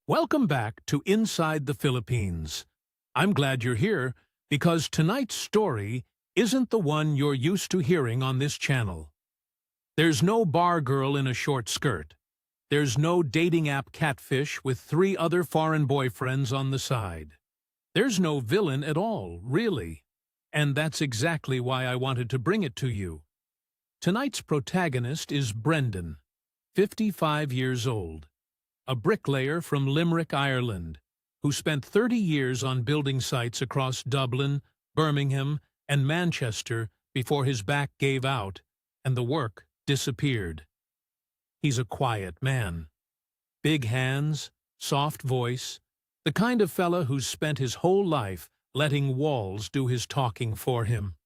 Welcome back to Inside the Philippines. I'm glad you're here because tonight's story isn't the one you're used to hearing on this channel. There's no bar girl in a short skirt. There's no dating app catfish with 3 other foreign boyfriends on the side. There's no villain at all, really. And that's exactly why I wanted to bring it to you. Tonight's protagonist is Brendan, 55 years old. A bricklayer from Limerick, Ireland, who spent 30 years on building sites across Dublin, Birmingham, and Manchester before his back gave out and the work disappeared. He's a quiet man. Big hands, soft voice, the kind of fella who's spent his whole life letting walls do his talking for him.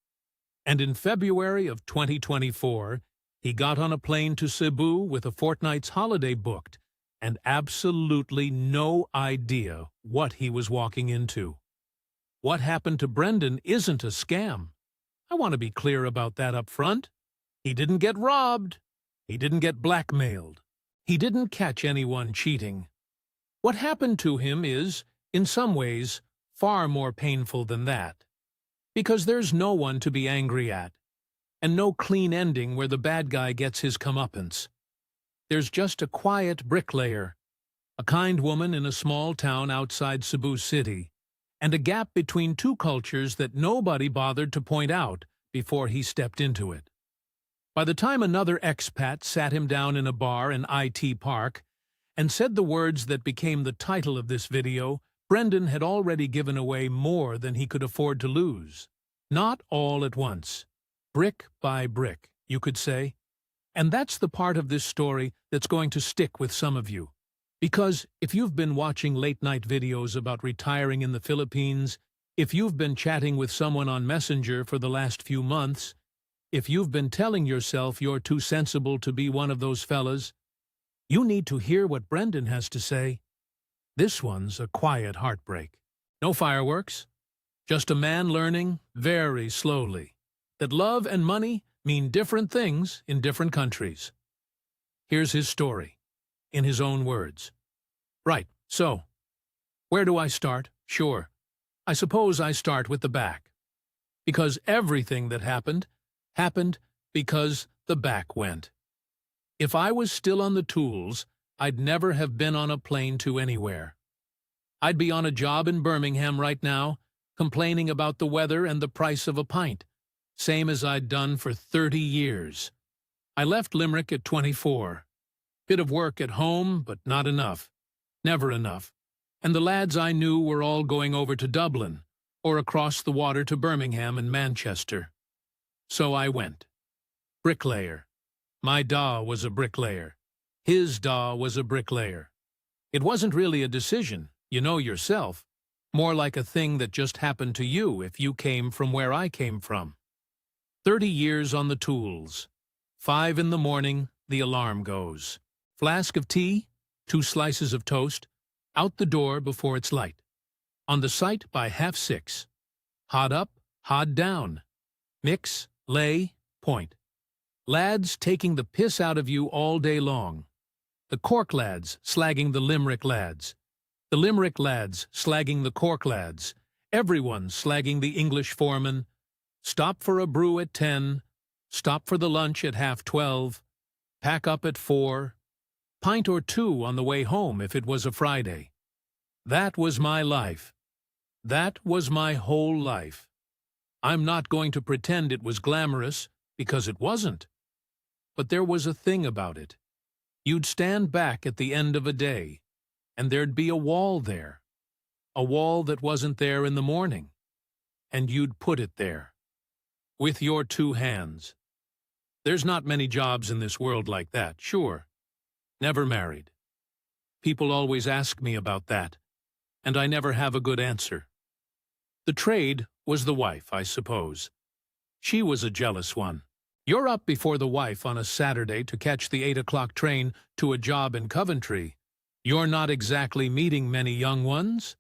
And in February of 2024, he got on a plane to Cebu with a fortnight's holiday booked, and absolutely no idea what he was walking into. What happened to Brendan isn't a scam. I want to be clear about that up front. He didn't get robbed. He didn't get blackmailed. He didn't catch anyone cheating. What happened to him is, in some ways, far more painful than that. Because there's no one to be angry at, and no clean ending where the bad guy gets his comeuppance. There's just a quiet bricklayer, a kind woman in a small town outside Cebu City, and a gap between 2 cultures that nobody bothered to point out before he stepped into it. By the time another expat sat him down in a bar in IT Park and said the words that became the title of this video, Brendan had already given away more than he could afford to lose. Not all at once. Brick by brick, you could say. And that's the part of this story that's going to stick with some of you. Because if you've been watching late-night videos about retiring in the Philippines, if you've been chatting with someone on Messenger for the last few months, if you've been telling yourself you're too sensible to be one of those fellas, you need to hear what Brendan has to say. This one's a quiet heartbreak. No fireworks. Just a man learning, very slowly, that love and money mean different things in different countries. Here's his story, in his own words. Right, so, where do I start? Sure, I suppose I start with the back. Because everything that happened because the back went. If I was still on the tools, I'd never have been on a plane to anywhere. I'd be on a job in Birmingham right now, complaining about the weather and the price of a pint. Same as I'd done for 30 years. I left Limerick at 24. Bit of work at home, but not enough. Never enough. And the lads I knew were all going over to Dublin, or across the water to Birmingham and Manchester. So I went. Bricklayer. My da was a bricklayer. His da was a bricklayer. It wasn't really a decision, you know yourself. More like a thing that just happened to you if you came from where I came from. 30 years on the tools. 5 in the morning, the alarm goes. Flask of tea, 2 slices of toast, out the door before it's light. On the site by 6:30. Hod up, hod down. Mix, lay, point. Lads taking the piss out of you all day long. The Cork lads slagging the Limerick lads. The Limerick lads slagging the Cork lads. Everyone slagging the English foreman. Stop for a brew at 10, stop for the lunch at 12:30, pack up at 4, pint or 2 on the way home if it was a Friday. That was my life. That was my whole life. I'm not going to pretend it was glamorous, because it wasn't. But there was a thing about it. You'd stand back at the end of a day, and there'd be a wall there. A wall that wasn't there in the morning. And you'd put it there. With your 2 hands. There's not many jobs in this world like that, sure. Never married. People always ask me about that, and I never have a good answer. The trade was the wife, I suppose. She was a jealous one. You're up before the wife on a Saturday to catch the 8 o'clock train to a job in Coventry. You're not exactly meeting many young ones.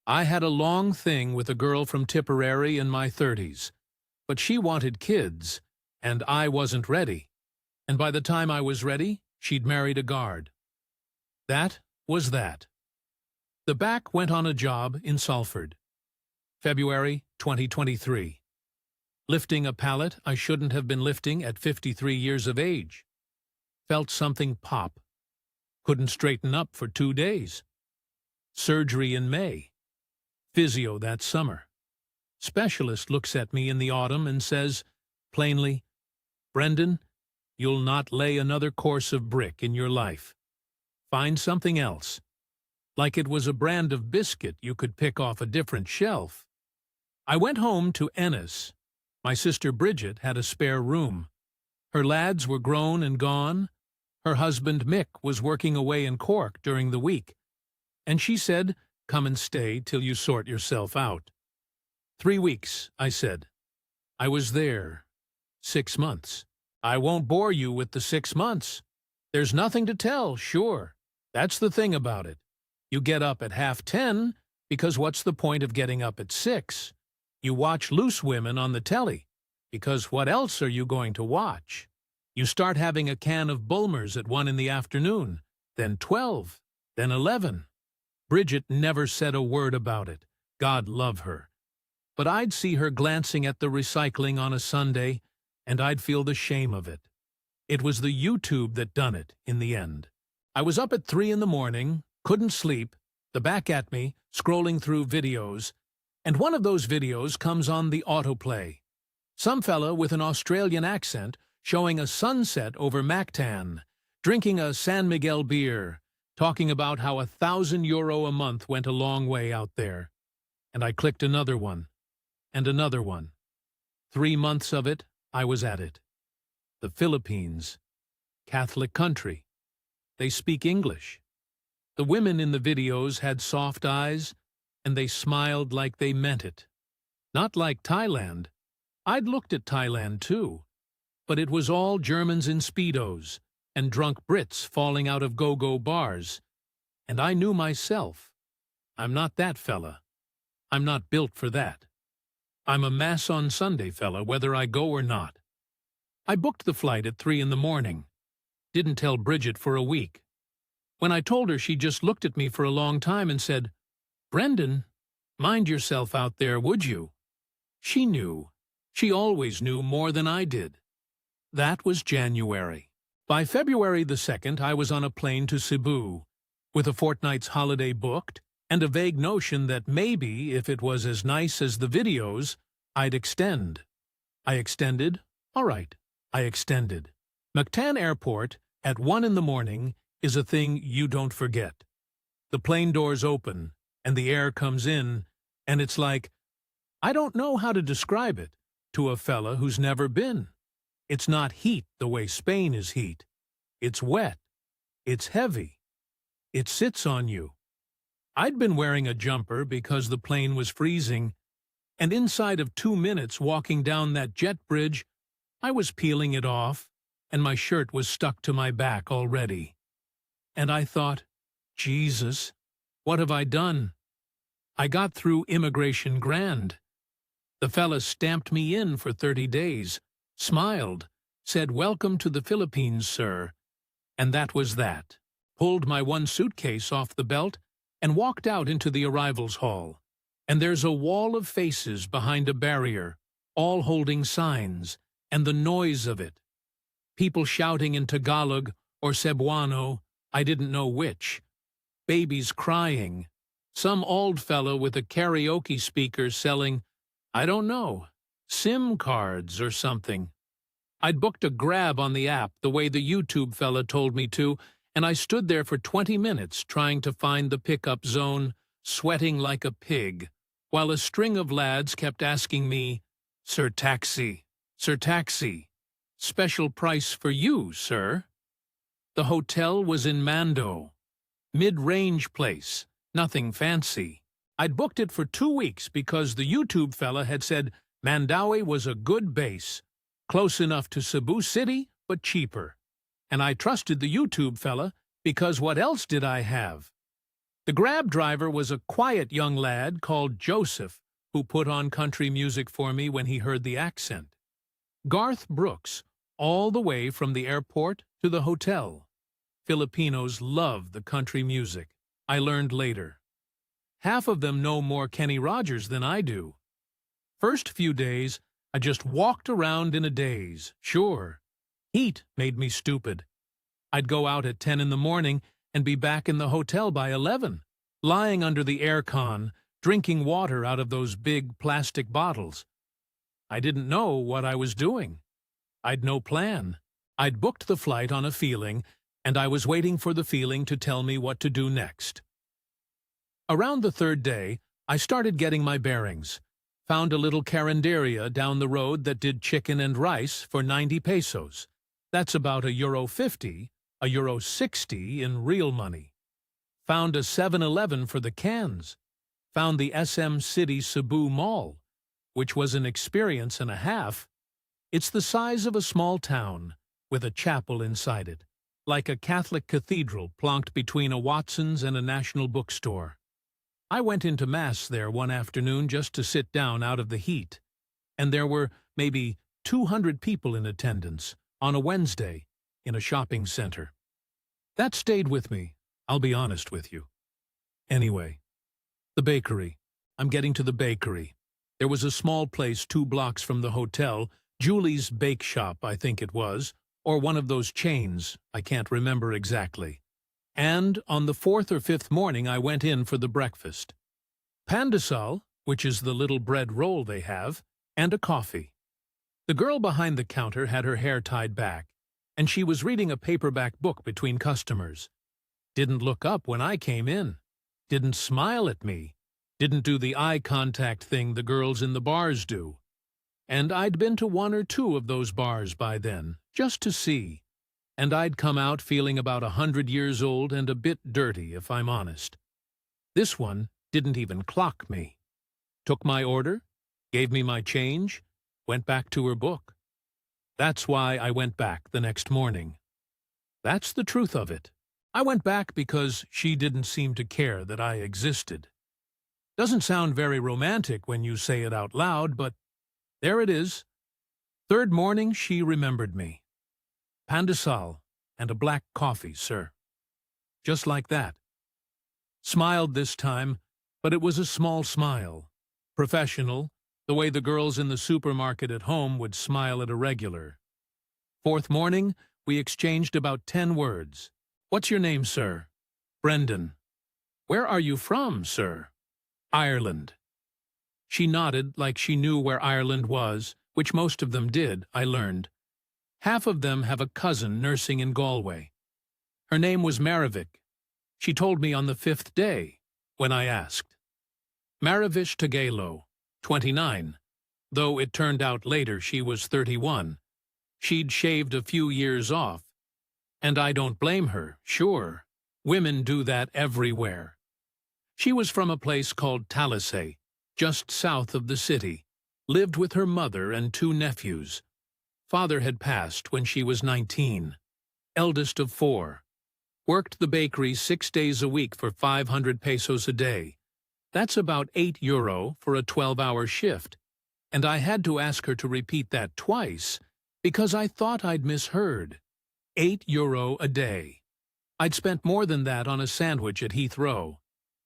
I had a long thing with a girl from Tipperary in my 30s. But she wanted kids, and I wasn't ready. And by the time I was ready, she'd married a guard. That was that. The back went on a job in Salford. February 2023. Lifting a pallet I shouldn't have been lifting at 53 years of age. Felt something pop. Couldn't straighten up for 2 days. Surgery in May. Physio that summer. Specialist looks at me in the autumn and says, plainly, "Brendan, you'll not lay another course of brick in your life. Find something else." Like it was a brand of biscuit you could pick off a different shelf. I went home to Ennis. My sister Bridget had a spare room. Her lads were grown and gone. Her husband Mick was working away in Cork during the week. And she said, "Come and stay till you sort yourself out." 3 weeks, I said. I was there 6 months. I won't bore you with the 6 months. There's nothing to tell, sure. That's the thing about it. You get up at 10:30, because what's the point of getting up at 6? You watch Loose Women on the telly, because what else are you going to watch? You start having a can of Bulmers at 1 in the afternoon, then 12, then 11. Bridget never said a word about it. God love her. But I'd see her glancing at the recycling on a Sunday, and I'd feel the shame of it. It was the YouTube that done it, in the end. I was up at 3 in the morning, couldn't sleep, the back at me, scrolling through videos, and one of those videos comes on the autoplay. Some fella with an Australian accent showing a sunset over Mactan, drinking a San Miguel beer, talking about how €1,000 a month went a long way out there. And I clicked another one, and another one. 3 months of it, I was at it. The Philippines. Catholic country. They speak English. The women in the videos had soft eyes, and they smiled like they meant it. Not like Thailand. I'd looked at Thailand too, but it was all Germans in Speedos and drunk Brits falling out of go-go bars. And I knew myself. I'm not that fella. I'm not built for that. I'm a Mass on Sunday fella, whether I go or not. I booked the flight at 3 in the morning. Didn't tell Bridget for a week. When I told her, she just looked at me for a long time and said, "Brendan, mind yourself out there, would you?" She knew. She always knew more than I did. That was January. By February the 2nd, I was on a plane to Cebu, with a fortnight's holiday booked, and a vague notion that maybe, if it was as nice as the videos, I'd extend. I extended. All right, I extended. Mactan Airport, at 1 in the morning, is a thing you don't forget. The plane doors open, and the air comes in, and it's like, I don't know how to describe it to a fella who's never been. It's not heat the way Spain is heat. It's wet. It's heavy. It sits on you. I'd been wearing a jumper because the plane was freezing, and inside of 2 minutes walking down that jet bridge, I was peeling it off, and my shirt was stuck to my back already. And I thought, Jesus, what have I done? I got through immigration grand. The fella stamped me in for 30 days, smiled, said, "Welcome to the Philippines, sir." And that was that. Pulled my one suitcase off the belt and walked out into the arrivals hall. And there's a wall of faces behind a barrier, all holding signs, and the noise of it. People shouting in Tagalog or Cebuano, I didn't know which. Babies crying. Some old fellow with a karaoke speaker selling, I don't know, SIM cards or something. I'd booked a Grab on the app the way the YouTube fella told me to, and I stood there for 20 minutes trying to find the pickup zone, sweating like a pig, while a string of lads kept asking me, Sir Taxi, special price for you, sir." The hotel was in Mando. Mid-range place, nothing fancy. I'd booked it for 2 weeks because the YouTube fella had said Mandaue was a good base, close enough to Cebu City, but cheaper. And I trusted the YouTube fella because what else did I have? The Grab driver was a quiet young lad called Joseph, who put on country music for me when he heard the accent. Garth Brooks, all the way from the airport to the hotel. Filipinos love the country music, I learned later. Half of them know more Kenny Rogers than I do. First few days, I just walked around in a daze, sure. Heat made me stupid. I'd go out at 10 in the morning and be back in the hotel by 11, lying under the aircon, drinking water out of those big plastic bottles. I didn't know what I was doing. I'd no plan. I'd booked the flight on a feeling, and I was waiting for the feeling to tell me what to do next. Around the third day, I started getting my bearings. Found a little carinderia down the road that did chicken and rice for 90 pesos. That's about €1.50, €1.60 in real money. Found a 7-Eleven for the cans. Found the SM City Cebu Mall, which was an experience and a half. It's the size of a small town, with a chapel inside it, like a Catholic cathedral plonked between a Watson's and a National Bookstore. I went into Mass there one afternoon just to sit down out of the heat, and there were maybe 200 people in attendance on a Wednesday in a shopping center. That stayed with me, I'll be honest with you. Anyway, the bakery. I'm getting to the bakery. There was a small place 2 blocks from the hotel, Julie's Bake Shop, I think it was, or one of those chains, I can't remember exactly. And on the 4th or 5th morning I went in for the breakfast. Pandesal, which is the little bread roll they have, and a coffee. The girl behind the counter had her hair tied back, and she was reading a paperback book between customers. Didn't look up when I came in. Didn't smile at me. Didn't do the eye contact thing the girls in the bars do. And I'd been to 1 or 2 of those bars by then, just to see. And I'd come out feeling about 100 years old and a bit dirty, if I'm honest. This one didn't even clock me. Took my order, gave me my change, went back to her book. That's why I went back the next morning. That's the truth of it. I went back because she didn't seem to care that I existed. Doesn't sound very romantic when you say it out loud, but there it is. Third morning she remembered me. Pandesal and a black coffee, sir. Just like that. Smiled this time, but it was a small smile. Professional, the way the girls in the supermarket at home would smile at a regular. Fourth morning, we exchanged about 10 words. What's your name, sir? Brendan. Where are you from, sir? Ireland. She nodded like she knew where Ireland was, which most of them did, I learned. Half of them have a cousin nursing in Galway. Her name was Maravic. She told me on the 5th day, when I asked. Maravic Tagalo, 29, though it turned out later she was 31. She'd shaved a few years off. And I don't blame her, sure. Women do that everywhere. She was from a place called Talisay, just south of the city. Lived with her mother and 2 nephews. Father had passed when she was 19. Eldest of 4. Worked the bakery 6 days a week for 500 pesos a day. That's about €8 for a 12-hour shift. And I had to ask her to repeat that twice because I thought I'd misheard. €8 a day. I'd spent more than that on a sandwich at Heathrow.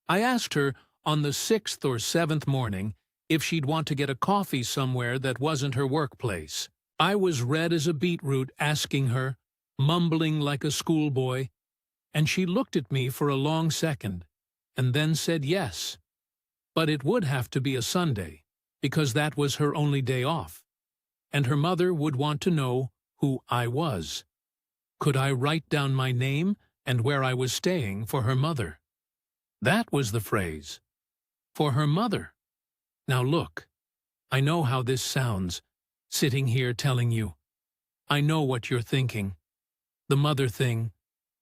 I asked her on the 6th or 7th morning if she'd want to get a coffee somewhere that wasn't her workplace. I was red as a beetroot asking her, mumbling like a schoolboy, and she looked at me for a long second, and then said yes. But it would have to be a Sunday, because that was her only day off, and her mother would want to know who I was. Could I write down my name and where I was staying for her mother? That was the phrase. For her mother. Now look, I know how this sounds, sitting here telling you. I know what you're thinking. The mother thing,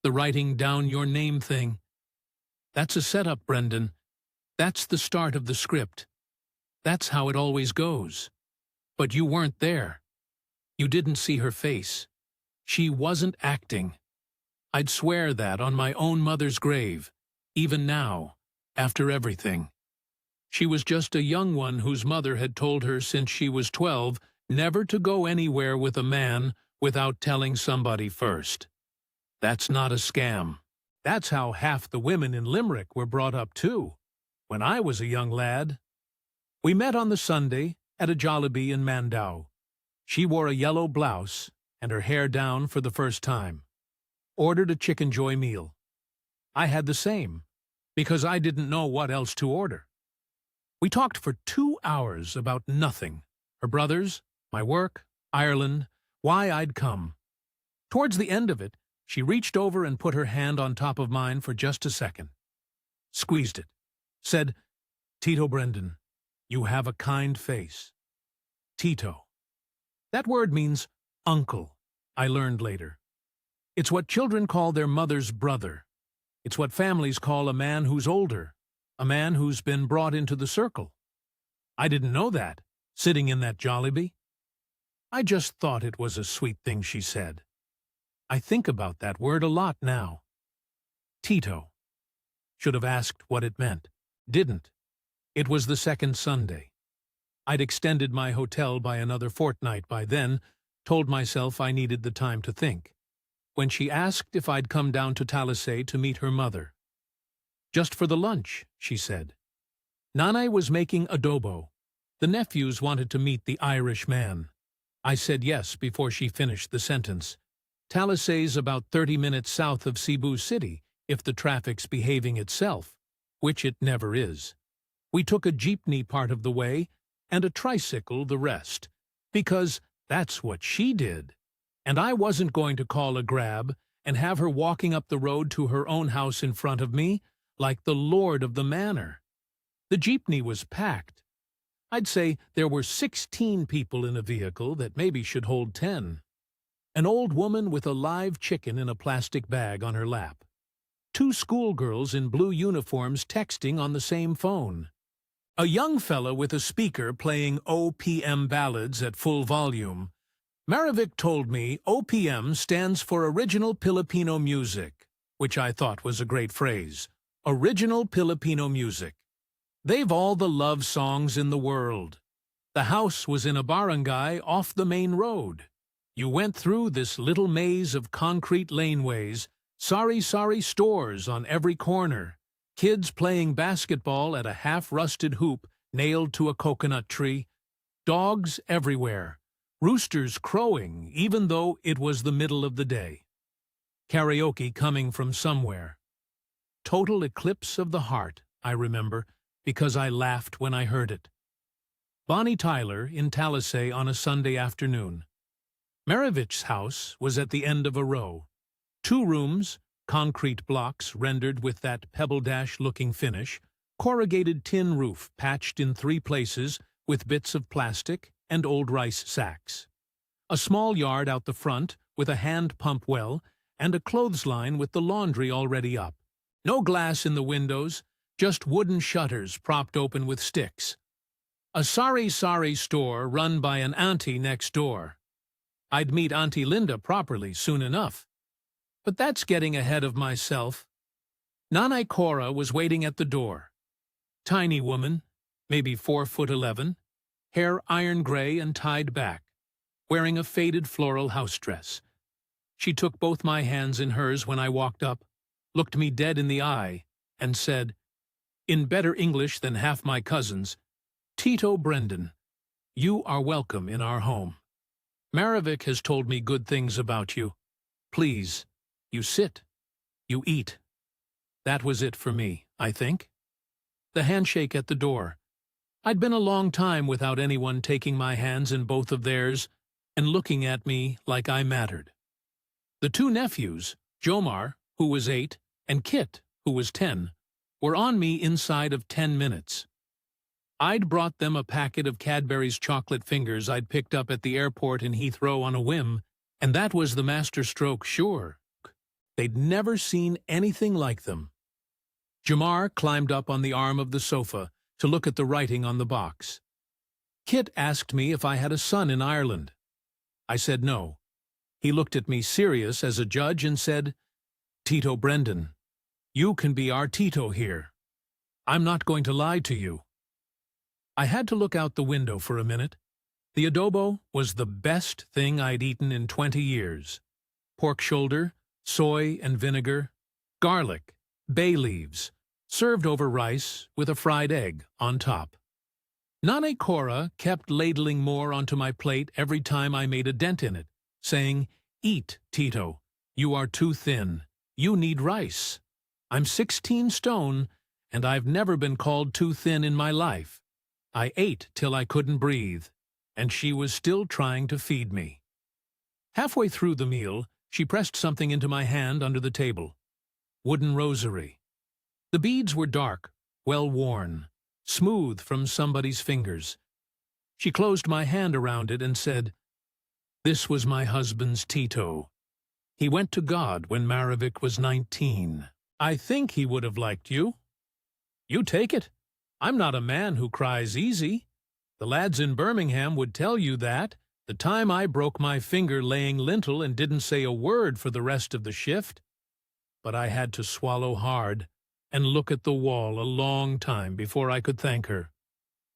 the writing down your name thing. That's a setup, Brendan. That's the start of the script. That's how it always goes. But you weren't there. You didn't see her face. She wasn't acting. I'd swear that on my own mother's grave, even now, after everything. She was just a young one whose mother had told her since she was 12 never to go anywhere with a man without telling somebody first. That's not a scam. That's how half the women in Limerick were brought up too. when I was a young lad. We met on the Sunday at a Jollibee in Mandaue. She wore a yellow blouse and her hair down for the first time. Ordered a chicken joy meal. I had the same, because I didn't know what else to order. We talked for 2 hours about nothing. Her brothers, my work, Ireland, why I'd come. Towards the end of it, she reached over and put her hand on top of mine for just a second. Squeezed it. Said, "Tito Brendan, you have a kind face." Tito. That word means uncle, I learned later. It's what children call their mother's brother. It's what families call a man who's older, a man who's been brought into the circle. I didn't know that, sitting in that Jollibee. I just thought it was a sweet thing she said. I think about that word a lot now. Tito. Should have asked what it meant. Didn't. It was the second Sunday. I'd extended my hotel by another fortnight by then, told myself I needed the time to think. When she asked if I'd come down to Talisay to meet her mother. Just for the lunch, she said. Nanay was making adobo. The nephews wanted to meet the Irish man. I said yes before she finished the sentence. Talisay's about 30 minutes south of Cebu City, if the traffic's behaving itself, which it never is. We took a jeepney part of the way and a tricycle the rest, because that's what she did. And I wasn't going to call a grab and have her walking up the road to her own house in front of me like the lord of the manor. The jeepney was packed. I'd say there were 16 people in a vehicle that maybe should hold 10. An old woman with a live chicken in a plastic bag on her lap. 2 schoolgirls in blue uniforms texting on the same phone. A young fella with a speaker playing OPM ballads at full volume. Maravic told me OPM stands for Original Filipino Music, which I thought was a great phrase. Original Filipino Music. They've all the love songs in the world. The house was in a barangay off the main road. You went through this little maze of concrete laneways, sari-sari stores on every corner, kids playing basketball at a half-rusted hoop nailed to a coconut tree, dogs everywhere, roosters crowing even though it was the middle of the day. Karaoke coming from somewhere. Total eclipse of the heart, I remember, because I laughed when I heard it. Bonnie Tyler in Talisay on a Sunday afternoon. Maravic's house was at the end of a row. 2 rooms, concrete blocks rendered with that pebble dash-looking finish, corrugated tin roof patched in 3 places with bits of plastic and old rice sacks. A small yard out the front with a hand pump well and a clothesline with the laundry already up. No glass in the windows, just wooden shutters propped open with sticks. A sari-sari store run by an auntie next door. I'd meet Auntie Linda properly soon enough. But that's getting ahead of myself. Nanay Cora was waiting at the door. Tiny woman, maybe 4'11", hair iron gray and tied back, wearing a faded floral house dress. She took both my hands in hers when I walked up, looked me dead in the eye, and said, in better English than half my cousins, "Tito Brendan, you are welcome in our home. Maravic has told me good things about you. Please, you sit, you eat." That was it for me, I think. The handshake at the door. I'd been a long time without anyone taking my hands in both of theirs and looking at me like I mattered. The 2 nephews, Jomar, who was 8, and Kit, who was 10, were on me inside of 10 minutes. I'd brought them a packet of Cadbury's chocolate fingers I'd picked up at the airport in Heathrow on a whim, and that was the masterstroke sure. They'd never seen anything like them. Jamar climbed up on the arm of the sofa to look at the writing on the box. Kit asked me if I had a son in Ireland. I said no. He looked at me serious as a judge and said, "Tito Brendan, you can be our Tito here. I'm not going to lie to you." I had to look out the window for a minute. The adobo was the best thing I'd eaten in 20 years. Pork shoulder, soy and vinegar, garlic, bay leaves, served over rice with a fried egg on top. Nane Cora kept ladling more onto my plate every time I made a dent in it, saying, "Eat, Tito. You are too thin. You need rice. I'm 16 stone, and I've never been called too thin in my life." I ate till I couldn't breathe, and she was still trying to feed me. Halfway through the meal, she pressed something into my hand under the table. Wooden rosary. The beads were dark, well worn, smooth from somebody's fingers. She closed my hand around it and said, "This was my husband's Tito. He went to God when Maravic was 19. I think he would have liked you. You take it. I'm not a man who cries easy. The lads in Birmingham would tell you that, the time I broke my finger laying lintel and didn't say a word for the rest of the shift. But I had to swallow hard and look at the wall a long time before I could thank her.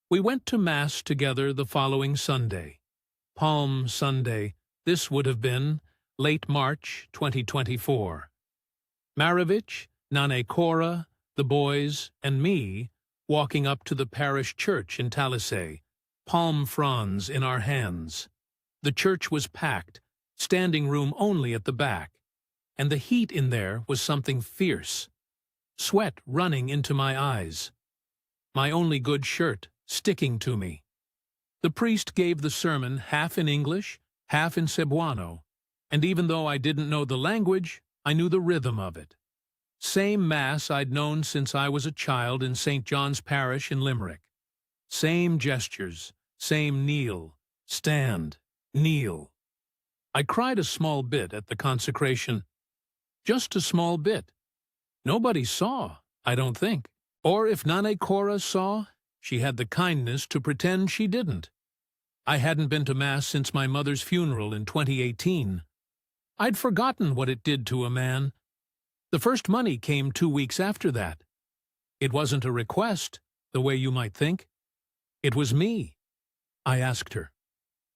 We went to Mass together the following Sunday. Palm Sunday, this would have been late March 2024. Maravic, Nane Cora, the boys, and me walking up to the parish church in Talisay, palm fronds in our hands. The church was packed, standing room only at the back, and the heat in there was something fierce. Sweat running into my eyes. My only good shirt sticking to me. The priest gave the sermon half in English, half in Cebuano, and even though I didn't know the language, I knew the rhythm of it. Same Mass I'd known since I was a child in St. John's Parish in Limerick. Same gestures, same kneel, stand, kneel. I cried a small bit at the consecration. Just a small bit. Nobody saw, I don't think. Or if Nane Cora saw, she had the kindness to pretend she didn't. I hadn't been to Mass since my mother's funeral in 2018. I'd forgotten what it did to a man. The first money came 2 weeks after that. It wasn't a request, the way you might think. It was me. I asked her.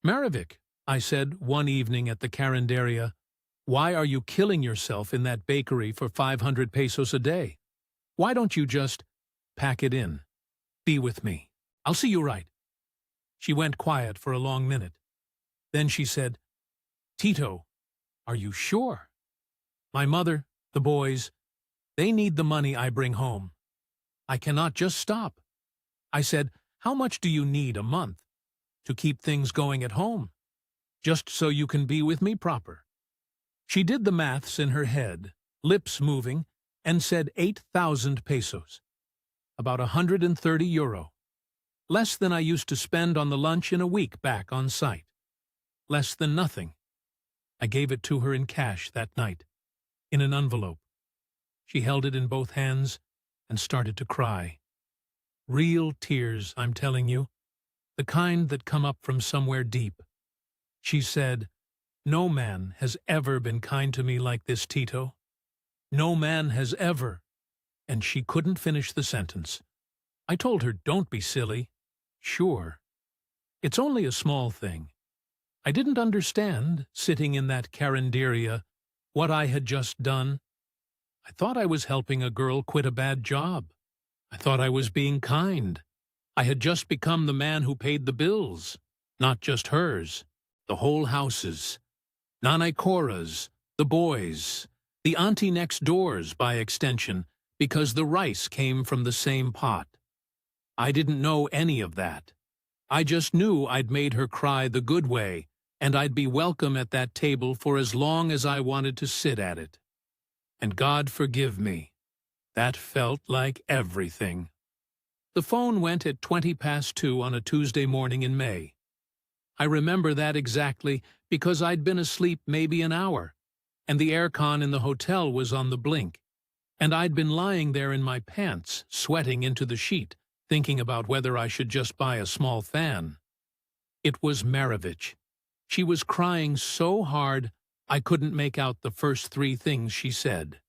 "Maravic," I said one evening at the Carinderia, "why are you killing yourself in that bakery for 500 pesos a day? Why don't you just pack it in? Be with me. I'll see you right." She went quiet for a long minute. Then she said, "Tito, are you sure? My mother, the boys, they need the money I bring home. I cannot just stop." I said, "How much do you need a month to keep things going at home? Just so you can be with me proper." She did the maths in her head, lips moving, and said 8,000 pesos. About 130 euro. Less than I used to spend on the lunch in a week back on site. Less than nothing. I gave it to her in cash that night, in an envelope. She held it in both hands and started to cry. Real tears, I'm telling you, the kind that come up from somewhere deep. She said, "No man has ever been kind to me like this, Tito. No man has ever." And she couldn't finish the sentence. I told her, "Don't be silly." "Sure. It's only a small thing." I didn't understand, sitting in that carinderia, what I had just done. I thought I was helping a girl quit a bad job. I thought I was being kind. I had just become the man who paid the bills. Not just hers. The whole house's. Nane Cora's, the boys', the auntie next door's by extension, because the rice came from the same pot. I didn't know any of that. I just knew I'd made her cry the good way, and I'd be welcome at that table for as long as I wanted to sit at it. And God forgive me, that felt like everything. The phone went at 2:20 on a Tuesday morning in May. I remember that exactly because I'd been asleep maybe an hour, and the aircon in the hotel was on the blink, and I'd been lying there in my pants, sweating into the sheet, thinking about whether I should just buy a small fan. It was Maravic. She was crying so hard I couldn't make out the first 3 things she said.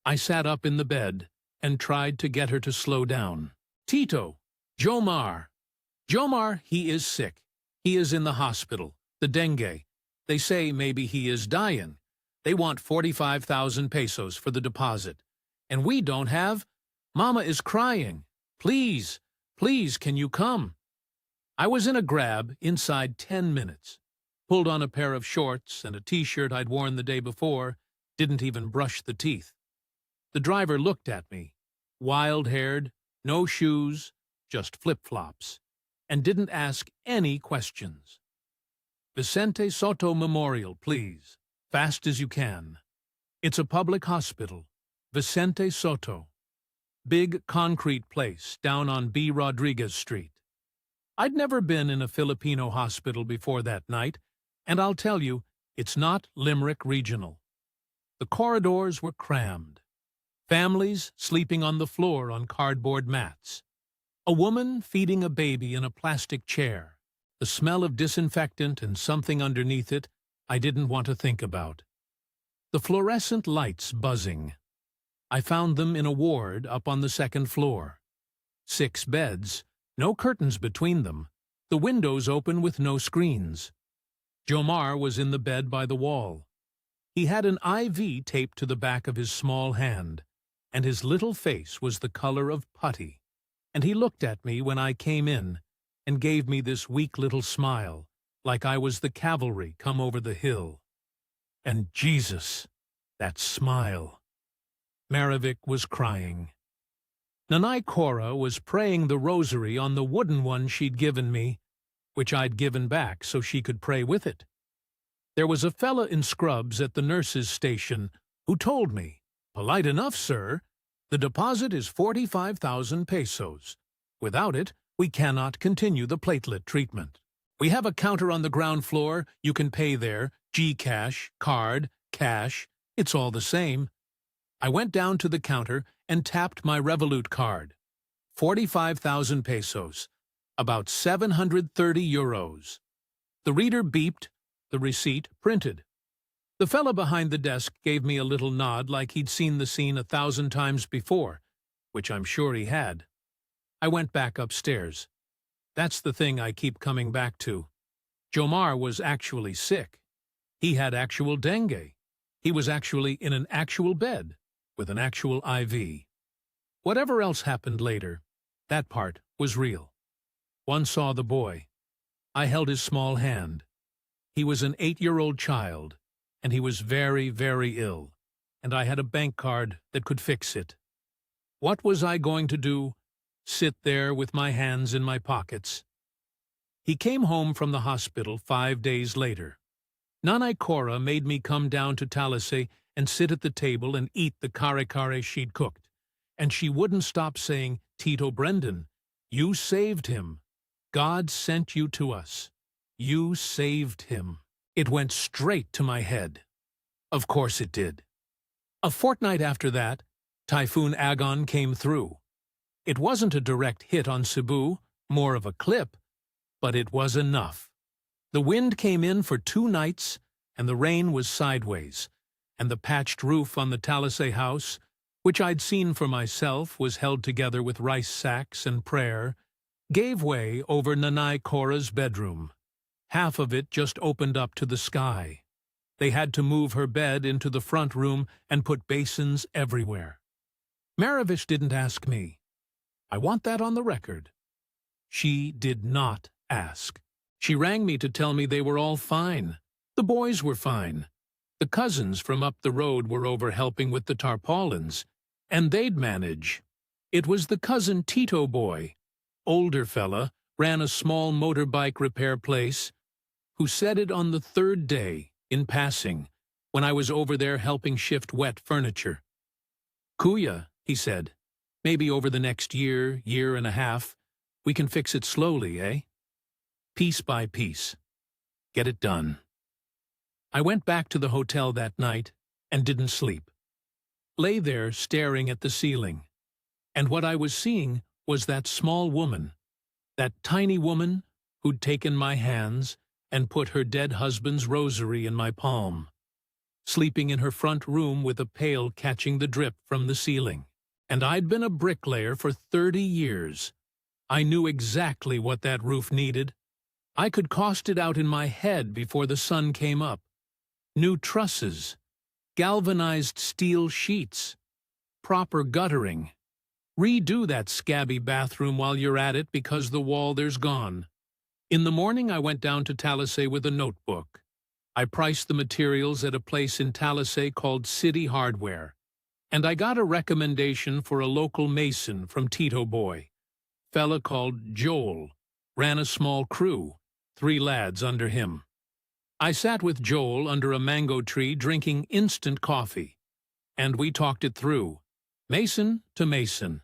I sat up in the bed and tried to get her to slow down. "Tito, Jomar. Jomar, he is sick. He is in the hospital, the dengue. They say maybe he is dying. They want 45,000 pesos for the deposit. And we don't have Mama is crying. Please, please, can you come? I was in a grab inside 10 minutes. Pulled on a pair of shorts and a t-shirt I'd worn the day before, didn't even brush the teeth. The driver looked at me, wild-haired, no shoes, just flip-flops, and didn't ask any questions. Vicente Soto Memorial, please. Fast as you can. It's a public hospital. Vicente Soto. Big concrete place down on B. Rodriguez Street. I'd never been in a Filipino hospital before that night, and I'll tell you, it's not Limerick Regional. The corridors were crammed. Families sleeping on the floor on cardboard mats. A woman feeding a baby in a plastic chair. The smell of disinfectant and something underneath it I didn't want to think about. The fluorescent lights buzzing. I found them in a ward up on the second floor. 6 beds, no curtains between them, the windows open with no screens. Jomar was in the bed by the wall. He had an IV taped to the back of his small hand, and his little face was the color of putty. And he looked at me when I came in and gave me this weak little smile, like I was the cavalry come over the hill. And Jesus, that smile. Maravic was crying. Nanay Cora was praying the rosary on the wooden one she'd given me, which I'd given back so she could pray with it. There was a fella in scrubs at the nurse's station who told me, "Polite enough, sir. The deposit is 45,000 pesos. Without it, we cannot continue the platelet treatment. We have a counter on the ground floor. You can pay there, Gcash, card, cash. It's all the same." I went down to the counter and tapped my Revolut card. 45,000 pesos, about 730 euros. The reader beeped, the receipt printed. The fella behind the desk gave me a little nod like he'd seen the scene 1,000 times before, which I'm sure he had. I went back upstairs. That's the thing I keep coming back to. Jomar was actually sick. He had actual dengue. He was actually in an actual bed, with an actual IV. Whatever else happened later, that part was real. One saw the boy. I held his small hand. He was an 8-year-old child, and he was very, very ill, and I had a bank card that could fix it. What was I going to do? Sit there with my hands in my pockets? He came home from the hospital 5 days later. Nanay Cora made me come down to Talisay and sit at the table and eat the kare-kare she'd cooked. And she wouldn't stop saying, "Tito Brendan, you saved him. God sent you to us. You saved him." It went straight to my head. Of course it did. A fortnight after that, Typhoon Agon came through. It wasn't a direct hit on Cebu, more of a clip, but it was enough. The wind came in for 2 nights, and the rain was sideways, and the patched roof on the Talisay house, which I'd seen for myself was held together with rice sacks and prayer, gave way over Nanay Cora's bedroom. Half of it just opened up to the sky. They had to move her bed into the front room and put basins everywhere. Maravic didn't ask me. I want that on the record. She did not ask. She rang me to tell me they were all fine. The boys were fine. The cousins from up the road were over helping with the tarpaulins, and they'd manage. It was the cousin Tito boy, older fella, ran a small motorbike repair place, who said it on the 3rd day, in passing, when I was over there helping shift wet furniture. "Kuya," he said, "maybe over the next year, year and a half, we can fix it slowly, eh? Piece by piece. Get it done." I went back to the hotel that night and didn't sleep. Lay there staring at the ceiling, and what I was seeing was that small woman, that tiny woman who'd taken my hands and put her dead husband's rosary in my palm, sleeping in her front room with a pail catching the drip from the ceiling. And I'd been a bricklayer for 30 years. I knew exactly what that roof needed. I could cost it out in my head before the sun came up. New trusses, galvanized steel sheets, proper guttering, Redo that scabby bathroom while you're at it because the wall there's gone. In the morning I went down to Talisay with a notebook. I priced the materials at a place in Talisay called City Hardware, and I got a recommendation for a local mason from Tito Boy. Fella called Joel, ran a small crew, 3 lads under him. I sat with Joel under a mango tree drinking instant coffee, and we talked it through, mason to mason.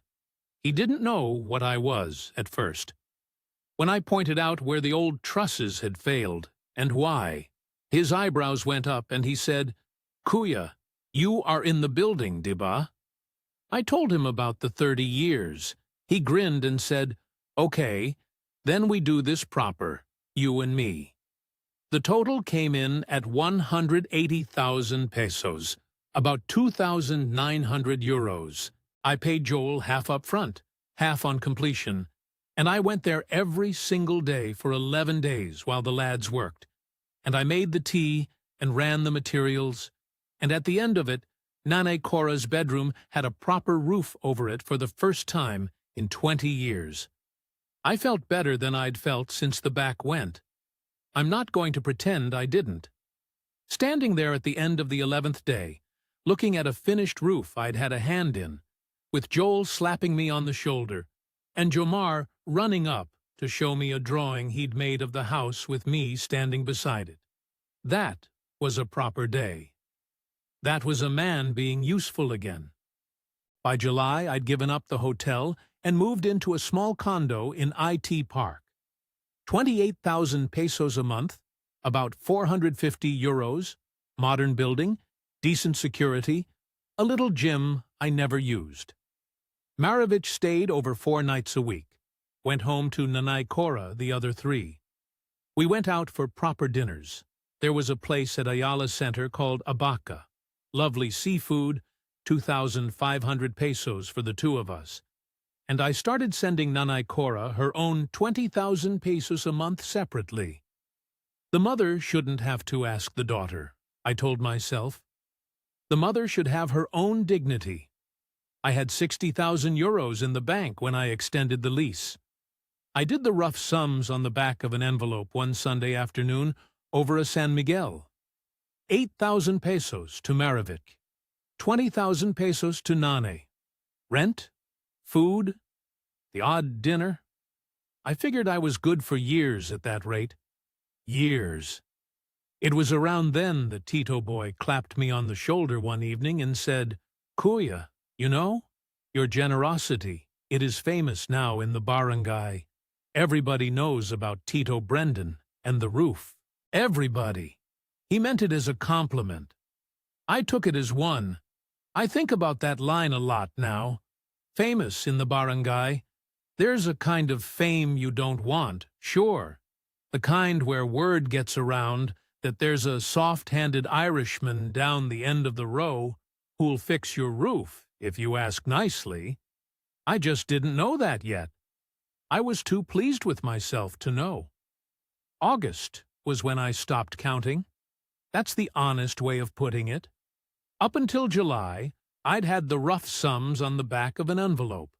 He didn't know what I was at first. When I pointed out where the old trusses had failed, and why, his eyebrows went up and he said, "Kuya, you are in the building, diba?" I told him about the 30 years. He grinned and said, "Okay, then we do this proper, you and me." The total came in at 180,000 pesos, about 2,900 euros. I paid Joel half up front, half on completion, and I went there every single day for 11 days while the lads worked. And I made the tea and ran the materials, and at the end of it, Nanay Cora's bedroom had a proper roof over it for the first time in 20 years. I felt better than I'd felt since the back went. I'm not going to pretend I didn't. Standing there at the end of the 11th day, looking at a finished roof I'd had a hand in, with Joel slapping me on the shoulder, and Jomar running up to show me a drawing he'd made of the house with me standing beside it. That was a proper day. That was a man being useful again. By July, I'd given up the hotel and moved into a small condo in IT Park. 28,000 pesos a month, about 450 euros, modern building, decent security, a little gym I never used. Maravic stayed over 4 nights a week, went home to Nanay Cora the other 3. We went out for proper dinners. There was a place at Ayala Center called Abaca. Lovely seafood, 2,500 pesos for the 2 of us. And I started sending Nanay Cora her own 20,000 pesos a month separately. The mother shouldn't have to ask the daughter, I told myself. The mother should have her own dignity. I had 60,000 euros in the bank when I extended the lease. I did the rough sums on the back of an envelope one Sunday afternoon over a San Miguel. 8,000 pesos to Maravic, 20,000 pesos to Nane. Rent, food, the odd dinner. I figured I was good for years at that rate. Years. It was around then that Tito Boy clapped me on the shoulder one evening and said, "Kuya, you know, your generosity, it is famous now in the barangay. Everybody knows about Tito Brendan and the roof. Everybody." He meant it as a compliment. I took it as one. I think about that line a lot now. Famous in the barangay. There's a kind of fame you don't want, sure. The kind where word gets around that there's a soft-handed Irishman down the end of the row who'll fix your roof, if you ask nicely. I just didn't know that yet. I was too pleased with myself to know. August was when I stopped counting. That's the honest way of putting it. Up until July, I'd had the rough sums on the back of an envelope.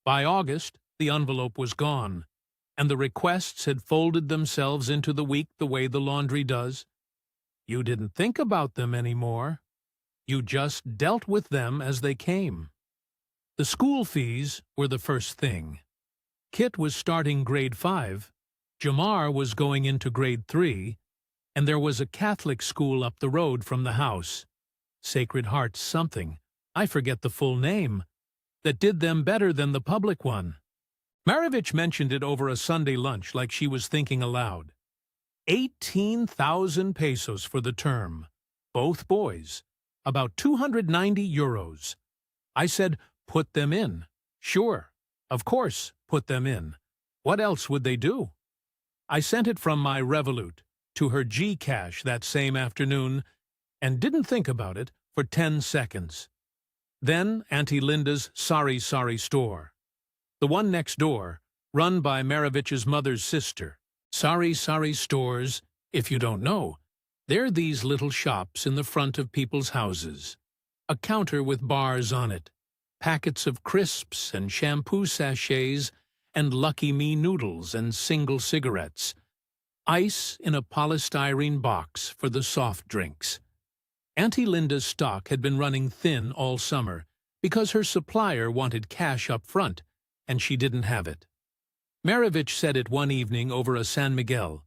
By August, the envelope was gone, and the requests had folded themselves into the week the way the laundry does. You didn't think about them anymore. You just dealt with them as they came. The school fees were the first thing. Kit was starting grade 5, Jamar was going into grade 3, and there was a Catholic school up the road from the house, Sacred Heart something, I forget the full name, that did them better than the public one. Maravic mentioned it over a Sunday lunch like she was thinking aloud. 18,000 pesos for the term, both boys, about 290 euros. I said, put them in. Sure, of course, put them in. What else would they do? I sent it from my Revolut to her Gcash that same afternoon and didn't think about it for 10 seconds. Then Auntie Linda's Sorry store, the one next door, run by Maravic's mother's sister. Sorry stores, if you don't know, they're these little shops in the front of people's houses. A counter with bars on it. packets of crisps and shampoo sachets and Lucky Me noodles and single cigarettes, ice in a polystyrene box for the soft drinks. Auntie Linda's stock had been running thin all summer because her supplier wanted cash up front, and she didn't have it. Maravic said it one evening over a San Miguel.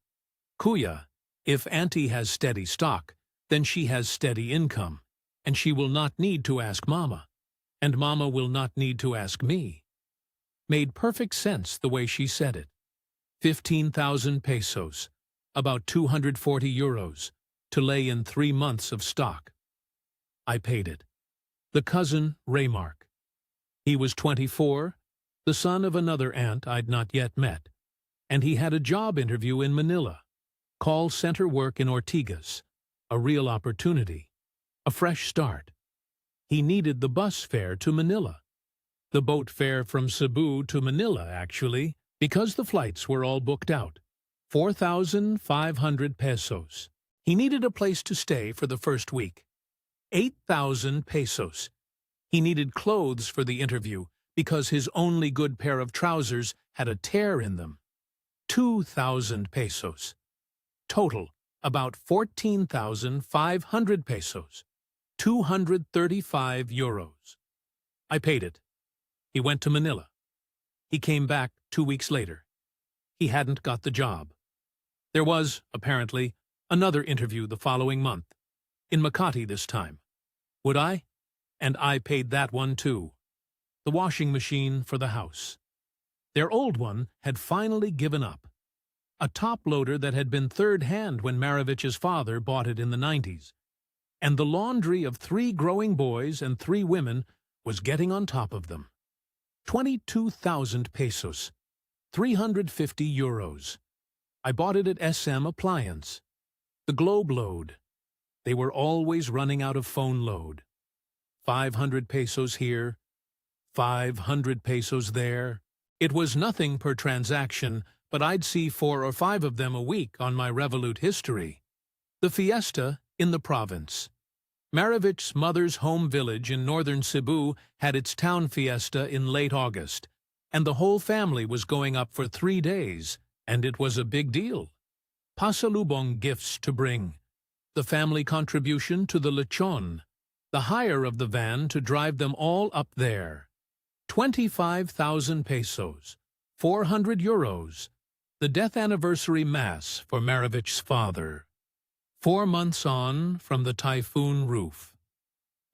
"Kuya, if Auntie has steady stock, then she has steady income, and she will not need to ask Mama, and Mama will not need to ask me." Made perfect sense the way she said it. 15,000 pesos, about 240 euros, to lay in 3 months of stock. I paid it. The cousin, Raymark. He was 24, the son of another aunt I'd not yet met, and he had a job interview in Manila, call center work in Ortigas, a real opportunity, a fresh start. He needed the bus fare to Manila. The boat fare from Cebu to Manila, actually, because the flights were all booked out. 4,500 pesos. He needed a place to stay for the first week. 8,000 pesos. He needed clothes for the interview because his only good pair of trousers had a tear in them. 2,000 pesos. Total, about 14,500 pesos. 235 euros. I paid it. He went to Manila. He came back 2 weeks later. He hadn't got the job. There was, apparently, another interview the following month, in Makati this time. Would I? And I paid that one too. The washing machine for the house. Their old one had finally given up. A top loader that had been third-hand when Maravic's father bought it in the 90s. And the laundry of 3 growing boys and 3 women was getting on top of them. 22,000 pesos. 350 euros. I bought it at SM Appliance. The Globe load. They were always running out of phone load. 500 pesos here, 500 pesos there. It was nothing per transaction, but I'd see 4 or 5 of them a week on my Revolut history. The fiesta in the province. Maravic's mother's home village in northern Cebu had its town fiesta in late August, and the whole family was going up for 3 days, and it was a big deal. Pasalubong gifts to bring, the family contribution to the lechon, the hire of the van to drive them all up there. 25,000 pesos, 400 euros, the death anniversary mass for Maravic's father. 4 months on from the typhoon roof.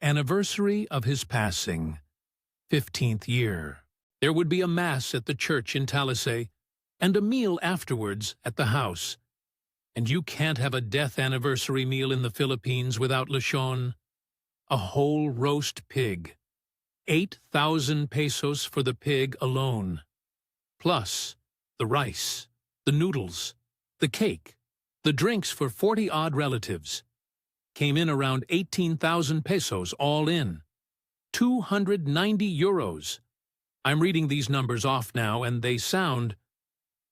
Anniversary of his passing. 15th year. There would be a mass at the church in Talisay, and a meal afterwards at the house. And you can't have a death anniversary meal in the Philippines without lechon. A whole roast pig. 8,000 pesos for the pig alone. Plus the rice, the noodles, the cake, the drinks for 40-odd relatives. Came in around 18,000 pesos all in. 290 euros. I'm reading these numbers off now, and they sound...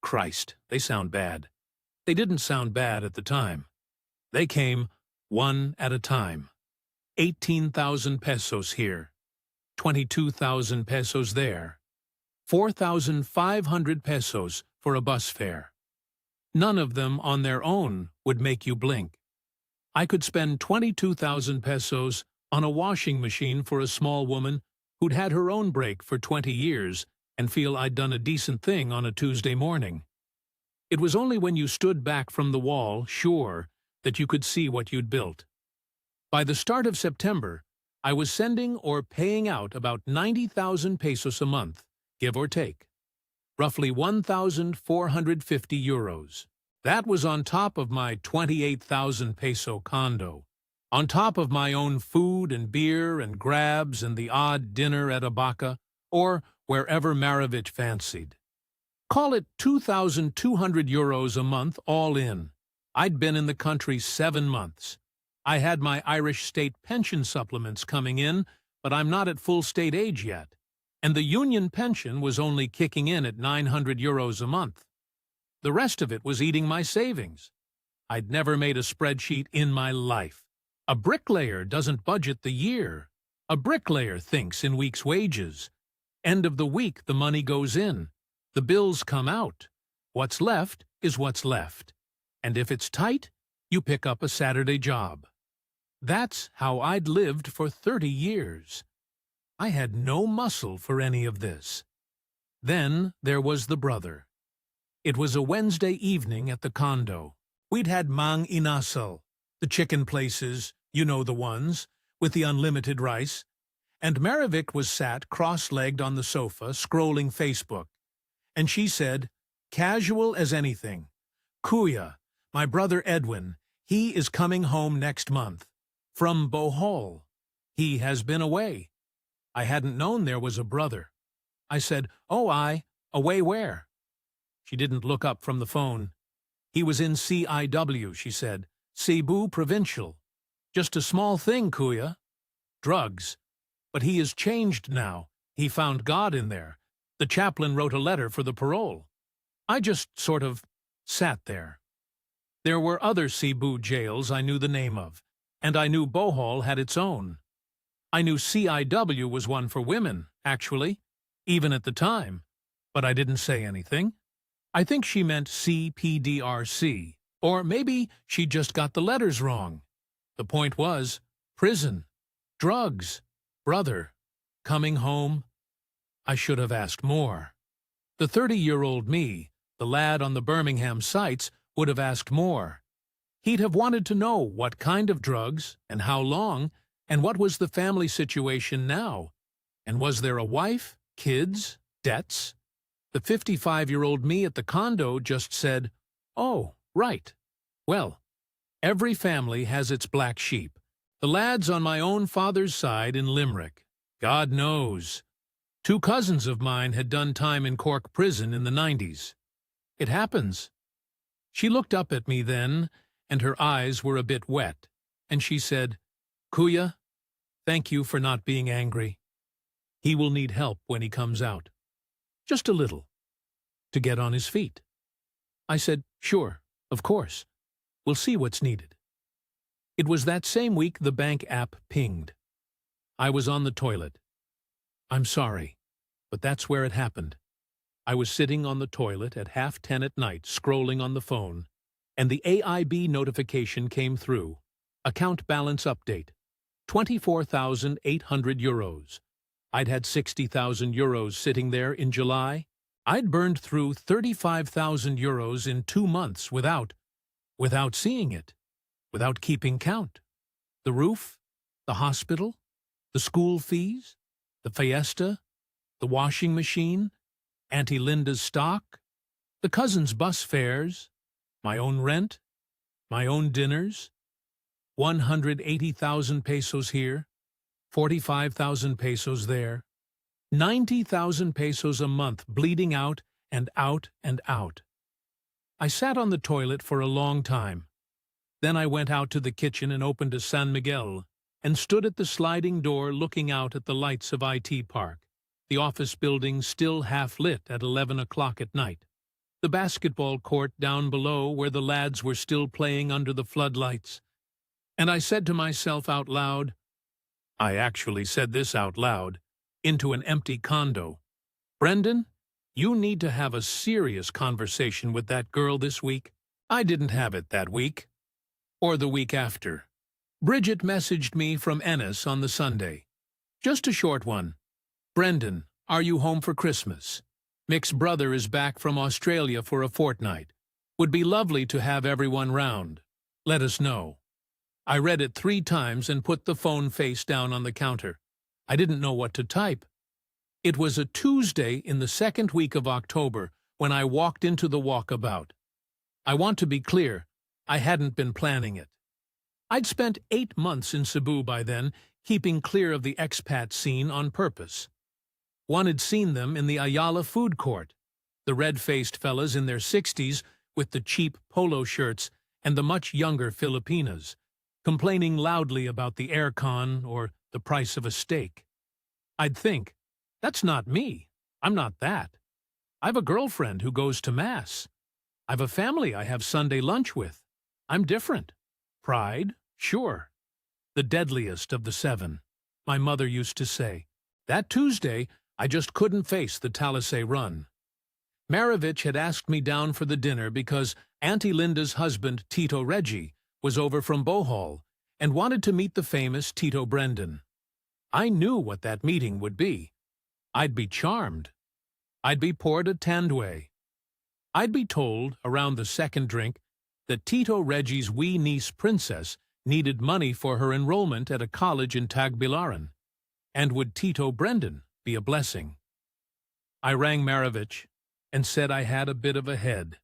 Christ, they sound bad. They didn't sound bad at the time. They came one at a time. 18,000 pesos here. 22,000 pesos there. 4,500 pesos for a bus fare. None of them on their own would make you blink. I could spend 22,000 pesos on a washing machine for a small woman who'd had her own break for 20 years and feel I'd done a decent thing on a Tuesday morning. It was only when you stood back from the wall, sure, that you could see what you'd built. By the start of September, I was sending or paying out about 90,000 pesos a month, give or take. Roughly 1,450 euros. That was on top of my 28,000 peso condo, on top of my own food and beer and grabs and the odd dinner at Abaca or wherever Maravic fancied. Call it 2,200 euros a month all in. I'd been in the country 7 months. I had my Irish state pension supplements coming in, but I'm not at full state age yet. And the union pension was only kicking in at 900 euros a month. The rest of it was eating my savings. I'd never made a spreadsheet in my life. A bricklayer doesn't budget the year. A bricklayer thinks in week's wages. End of the week, the money goes in. The bills come out. What's left is what's left. And if it's tight, you pick up a Saturday job. That's how I'd lived for 30 years. I had no muscle for any of this. Then there was the brother. It was a Wednesday evening at the condo. We'd had Mang Inasal, the chicken places, you know the ones, with the unlimited rice, and Maravic was sat cross-legged on the sofa, scrolling Facebook. And she said, casual as anything, Kuya, my brother Edwin, he is coming home next month. From Bohol. He has been away. I hadn't known there was a brother. I said, oh, away where? She didn't look up from the phone. He was in CIW, she said. Cebu Provincial. Just a small thing, Kuya. Drugs. But he is changed now. He found God in there. The chaplain wrote a letter for the parole. I just sort of sat there. There were other Cebu jails I knew the name of, and I knew Bohol had its own. I knew CIW was one for women, actually, even at the time, but I didn't say anything. I think she meant CPDRC, or maybe she just got the letters wrong. The point was, prison, drugs, brother, coming home. I should have asked more. The 30-year-old me, the lad on the Birmingham sites, would have asked more. He'd have wanted to know what kind of drugs, and how long, and what was the family situation now, and was there a wife, kids, debts? The 55-year-old me at the condo just said, oh, right. Well, every family has its black sheep. The lad's on my own father's side in Limerick. God knows. 2 cousins of mine had done time in Cork prison in the 90s. It happens. She looked up at me then, and her eyes were a bit wet, and she said, Kuya, thank you for not being angry. He will need help when he comes out. Just a little. To get on his feet. I said, sure, of course. We'll see what's needed. It was that same week the bank app pinged. I was on the toilet. I'm sorry, but that's where it happened. I was sitting on the toilet at 10:30 at night, scrolling on the phone, and the AIB notification came through. Account balance update. 24,800 euros. I'd had 60,000 euros sitting there in July. I'd burned through 35,000 euros in 2 months without seeing it, without keeping count. The roof, the hospital, the school fees, the fiesta, the washing machine, Auntie Linda's stock, the cousins' bus fares, my own rent, my own dinners, 180,000 pesos here, 45,000 pesos there, 90,000 pesos a month bleeding out and out and out. I sat on the toilet for a long time. Then I went out to the kitchen and opened a San Miguel and stood at the sliding door looking out at the lights of IT Park, the office building still half lit at 11 o'clock at night, the basketball court down below where the lads were still playing under the floodlights. And I said to myself out loud, I actually said this out loud, into an empty condo, Brendan, you need to have a serious conversation with that girl this week. I didn't have it that week. Or the week after. Bridget messaged me from Ennis on the Sunday. Just a short one. Brendan, are you home for Christmas? Mick's brother is back from Australia for a fortnight. Would be lovely to have everyone round. Let us know. I read it 3 times and put the phone face down on the counter. I didn't know what to type. It was a Tuesday in the 2nd week of October when I walked into the walkabout. I want to be clear, I hadn't been planning it. I'd spent 8 months in Cebu by then, keeping clear of the expat scene on purpose. One had seen them in the Ayala food court, the red-faced fellas in their 60s with the cheap polo shirts and the much younger Filipinas, complaining loudly about the aircon or the price of a steak. I'd think, that's not me. I'm not that. I've a girlfriend who goes to Mass. I've a family I have Sunday lunch with. I'm different. Pride, sure. The deadliest of the 7. my mother used to say. That Tuesday, I just couldn't face the Talisay run. Maravic had asked me down for the dinner because Auntie Linda's husband, Tito Reggie, was over from Bohol and wanted to meet the famous Tito Brendan. I knew what that meeting would be. I'd be charmed. I'd be poured a tandway. I'd be told, around the second drink, that Tito Reggie's wee niece Princess needed money for her enrollment at a college in Tagbilaran, and would Tito Brendan be a blessing? I rang Maravic and said I had a bit of a head.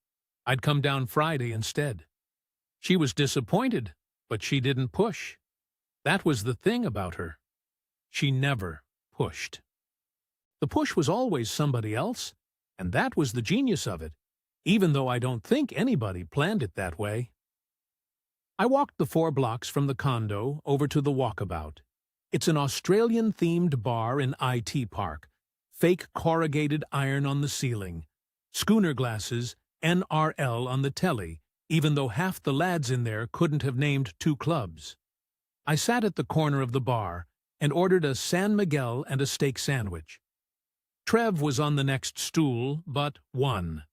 I'd come down Friday instead. She was disappointed, but she didn't push. That was the thing about her. She never pushed. The push was always somebody else, and that was the genius of it, even though I don't think anybody planned it that way. I walked the 4 blocks from the condo over to the Walkabout. It's an Australian-themed bar in IT Park, fake corrugated iron on the ceiling, schooner glasses, NRL on the telly, even though half the lads in there couldn't have named 2 clubs. I sat at the corner of the bar and ordered a San Miguel and a steak sandwich. Trev was on the next stool, but one.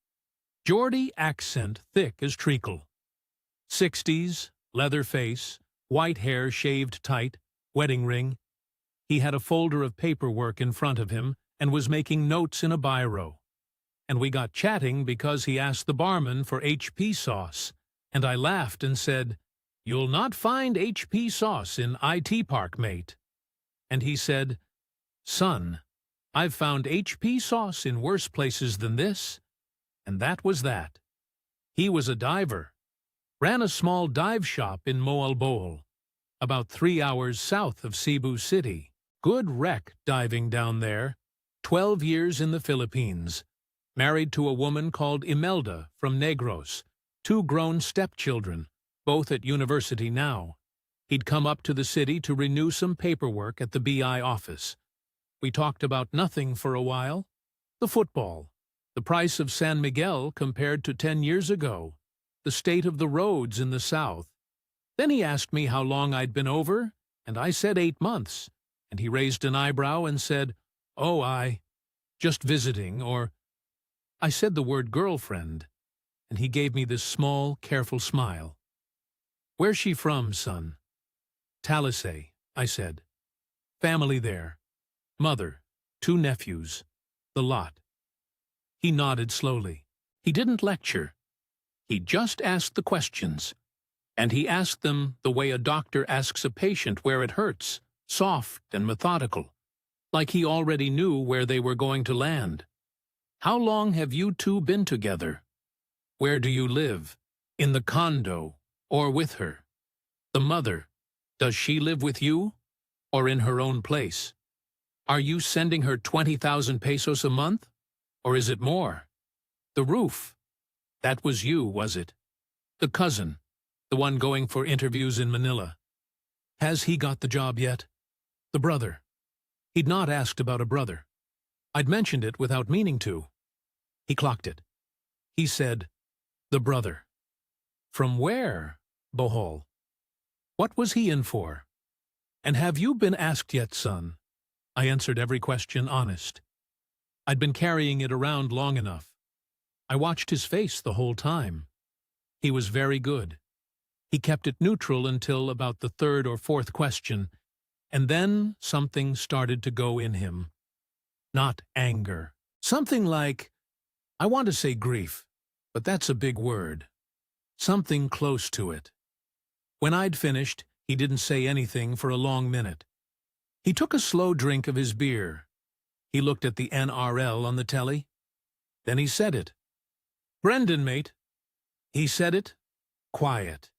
Geordie accent thick as treacle. 60s, leather face, white hair shaved tight, wedding ring. He had a folder of paperwork in front of him and was making notes in a biro. And we got chatting because he asked the barman for HP sauce, and I laughed and said, "You'll not find HP sauce in IT Park, mate." And he said, "Son, I've found HP sauce in worse places than this." And that was that. He was a diver. Ran a small dive shop in Moalboal, about 3 hours south of Cebu City. Good wreck diving down there. 12 years in the Philippines. Married to a woman called Imelda from Negros. 2 grown stepchildren, both at university now. He'd come up to the city to renew some paperwork at the BI office. We talked about nothing for a while. The football. The price of San Miguel compared to 10 years ago. The state of the roads in the south. Then he asked me how long I'd been over, and I said 8 months. And he raised an eyebrow and said, "Oh, just visiting," or I said the word girlfriend, and he gave me this small, careful smile. "Where's she from, son?" "Talisay," I said. "Family there. Mother, 2 nephews. The lot." He nodded slowly. He didn't lecture. He just asked the questions. And he asked them the way a doctor asks a patient where it hurts, soft and methodical, like he already knew where they were going to land. "How long have you 2 been together? Where do you live? In the condo, or with her? The mother, does she live with you, or in her own place? Are you sending her 20,000 pesos a month, or is it more? The roof, that was you, was it? The cousin, the one going for interviews in Manila. Has he got the job yet? The brother." He'd not asked about a brother. I'd mentioned it without meaning to. He clocked it. He said, "The brother." "From where, Bohol? What was he in for? And have you been asked yet, son?" I answered every question honest. I'd been carrying it around long enough. I watched his face the whole time. He was very good. He kept it neutral until about the 3rd or 4th question, and then something started to go in him. Not anger. Something like, I want to say grief, but that's a big word. Something close to it. When I'd finished, he didn't say anything for a long minute. He took a slow drink of his beer. He looked at the NRL on the telly. Then he said it. "Brendan, mate." He said it. Quiet.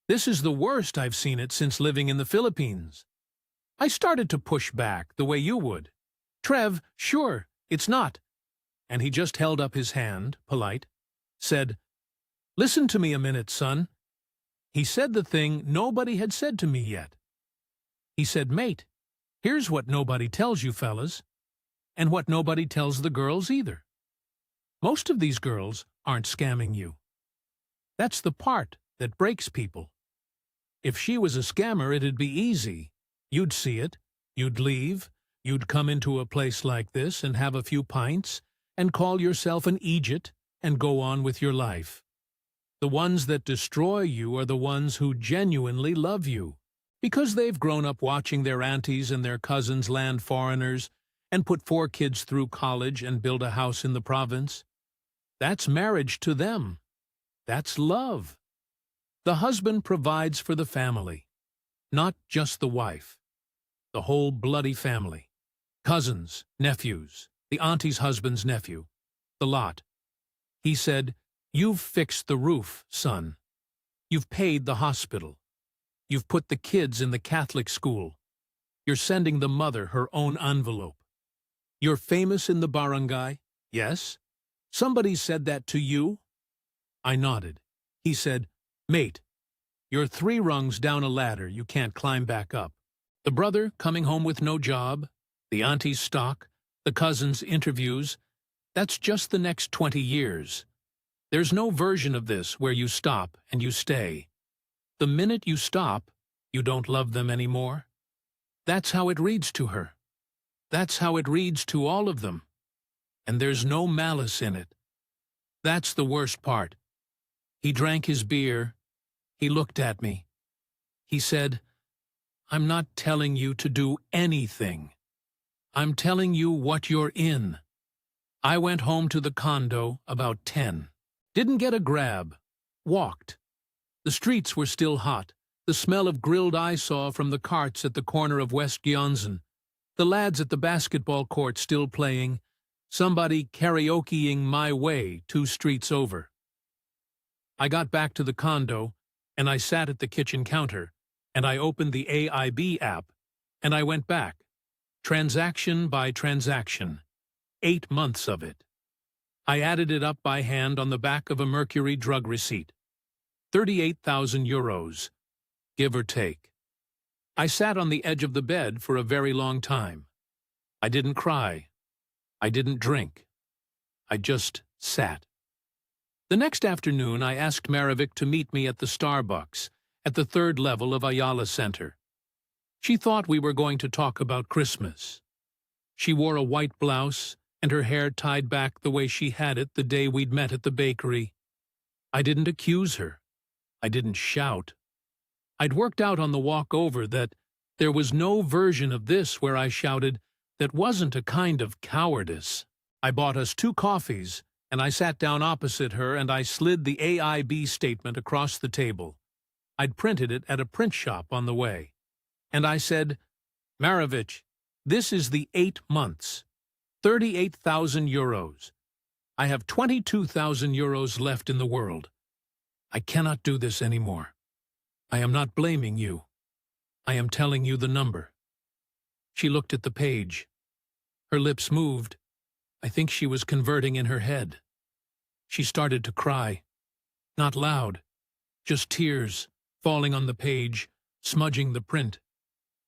"This is the worst I've seen it since living in the Philippines." I started to push back, the way you would. "Trev, sure, it's not." And he just held up his hand, polite, said, "Listen to me a minute, son." He said the thing nobody had said to me yet. He said, "Mate, here's what nobody tells you fellas, and what nobody tells the girls either. Most of these girls aren't scamming you. That's the part that breaks people. If she was a scammer, it'd be easy. You'd see it. You'd leave, you'd come into a place like this and have a few pints, and call yourself an Egypt, and go on with your life. The ones that destroy you are the ones who genuinely love you, because they've grown up watching their aunties and their cousins land foreigners and put 4 kids through college and build a house in the province. That's marriage to them. That's love. The husband provides for the family, not just the wife. The whole bloody family. Cousins, nephews, the auntie's husband's nephew, the lot. He said, "You've fixed the roof, son. You've paid the hospital. You've put the kids in the Catholic school. You're sending the mother her own envelope. You're famous in the barangay, yes? Somebody said that to you?" I nodded. He said, "Mate, you're 3 rungs down a ladder you can't climb back up. The brother coming home with no job, the auntie's stock, the cousin's interviews, that's just the next 20 years. There's no version of this where you stop and you stay. The minute you stop, you don't love them anymore. That's how it reads to her. That's how it reads to all of them. And there's no malice in it. That's the worst part." He drank his beer. He looked at me. He said, "I'm not telling you to do anything. I'm telling you what you're in." I went home to the condo about 10. Didn't get a grab. Walked. The streets were still hot. The smell of grilled I saw from the carts at the corner of West Gyeonsan. The lads at the basketball court still playing. Somebody karaokeing My Way 2 streets over. I got back to the condo, and I sat at the kitchen counter, and I opened the AIB app, and I went back, transaction by transaction, 8 months of it. I added it up by hand on the back of a Mercury drug receipt. 38,000 euros, give or take. I sat on the edge of the bed for a very long time. I didn't cry. I didn't drink. I just sat. The next afternoon, I asked Maravic to meet me at the Starbucks, at the 3rd level of Ayala Center. She thought we were going to talk about Christmas. She wore a white blouse, and her hair tied back the way she had it the day we'd met at the bakery. I didn't accuse her. I didn't shout. I'd worked out on the walk over that there was no version of this where I shouted that wasn't a kind of cowardice. I bought us 2 coffees, and I sat down opposite her and I slid the AIB statement across the table. I'd printed it at a print shop on the way. And I said, "Maravic, this is the 8 months. 38,000 euros. I have 22,000 euros left in the world. I cannot do this anymore. I am not blaming you. I am telling you the number." She looked at the page. Her lips moved. I think she was converting in her head. She started to cry. Not loud, just tears falling on the page, smudging the print.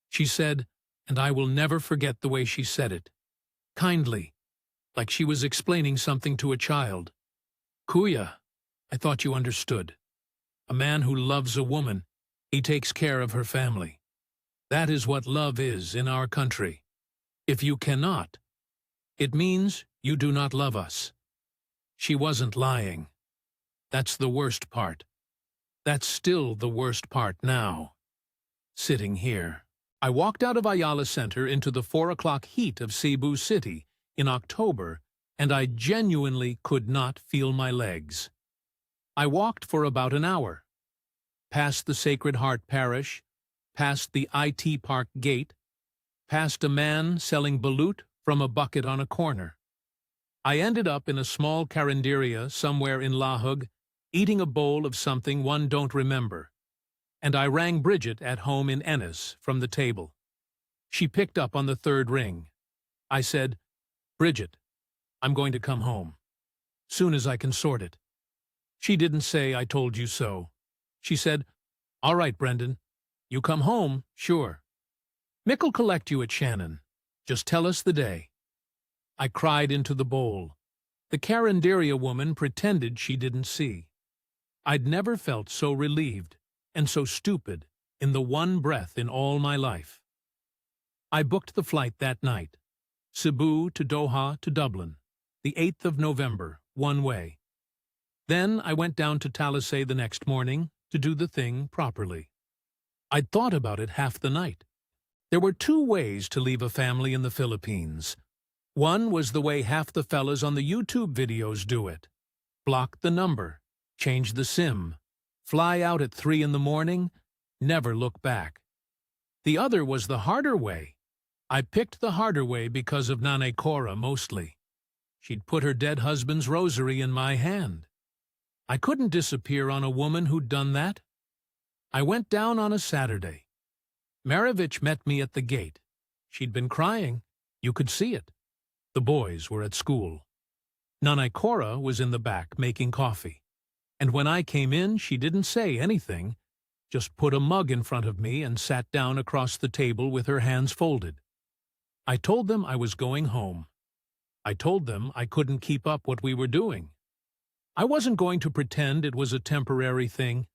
She said, and I will never forget the way she said it, kindly, like she was explaining something to a child. "Kuya, I thought you understood. A man who loves a woman, he takes care of her family. That is what love is in our country. If you cannot, it means you do not love us." She wasn't lying. That's the worst part. That's still the worst part now. Sitting here. I walked out of Ayala Center into the 4 o'clock heat of Cebu City in October, and I genuinely could not feel my legs. I walked for about an hour. Past the Sacred Heart Parish, past the IT Park gate, past a man selling balut from a bucket on a corner. I ended up in a small carinderia somewhere in Lahug, eating a bowl of something one don't remember, and I rang Bridget at home in Ennis from the table. She picked up on the 3rd ring. I said, "Bridget, I'm going to come home. Soon as I can sort it." She didn't say I told you so. She said, "All right, Brendan. You come home, sure. Mick'll collect you at Shannon. Just tell us the day." I cried into the bowl. The carinderia woman pretended she didn't see. I'd never felt so relieved and so stupid in the one breath in all my life. I booked the flight that night. Cebu to Doha to Dublin, the 8th of November, one way. Then I went down to Talisay the next morning to do the thing properly. I'd thought about it half the night. There were two ways to leave a family in the Philippines. One was the way half the fellas on the YouTube videos do it. Block the number, change the SIM, fly out at 3 in the morning, never look back. The other was the harder way. I picked the harder way because of Nanay Cora mostly. She'd put her dead husband's rosary in my hand. I couldn't disappear on a woman who'd done that. I went down on a Saturday. Maravic met me at the gate. She'd been crying. You could see it. The boys were at school. Nanay Cora was in the back making coffee. And when I came in, she didn't say anything, just put a mug in front of me and sat down across the table with her hands folded. I told them I was going home. I told them I couldn't keep up what we were doing. I wasn't going to pretend it was a temporary thing.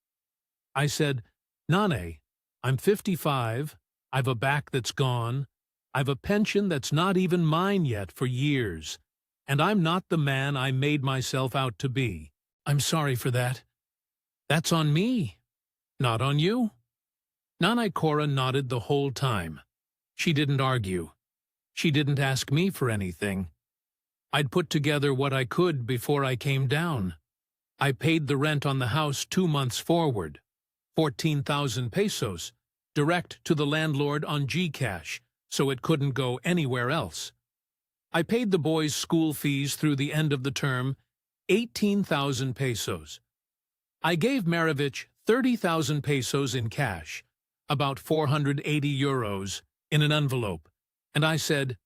I said, Nanay, I'm 55, I've a back that's gone, I've a pension that's not even mine yet for years, and I'm not the man I made myself out to be. I'm sorry for that. That's on me, not on you. Nanay Cora nodded the whole time. She didn't argue. She didn't ask me for anything. I'd put together what I could before I came down. I paid the rent on the house 2 months forward, 14,000 pesos, direct to the landlord on GCash, so it couldn't go anywhere else. I paid the boys' school fees through the end of the term, 18,000 pesos. I gave Maravic 30,000 pesos in cash, about 480 euros, in an envelope, and I said,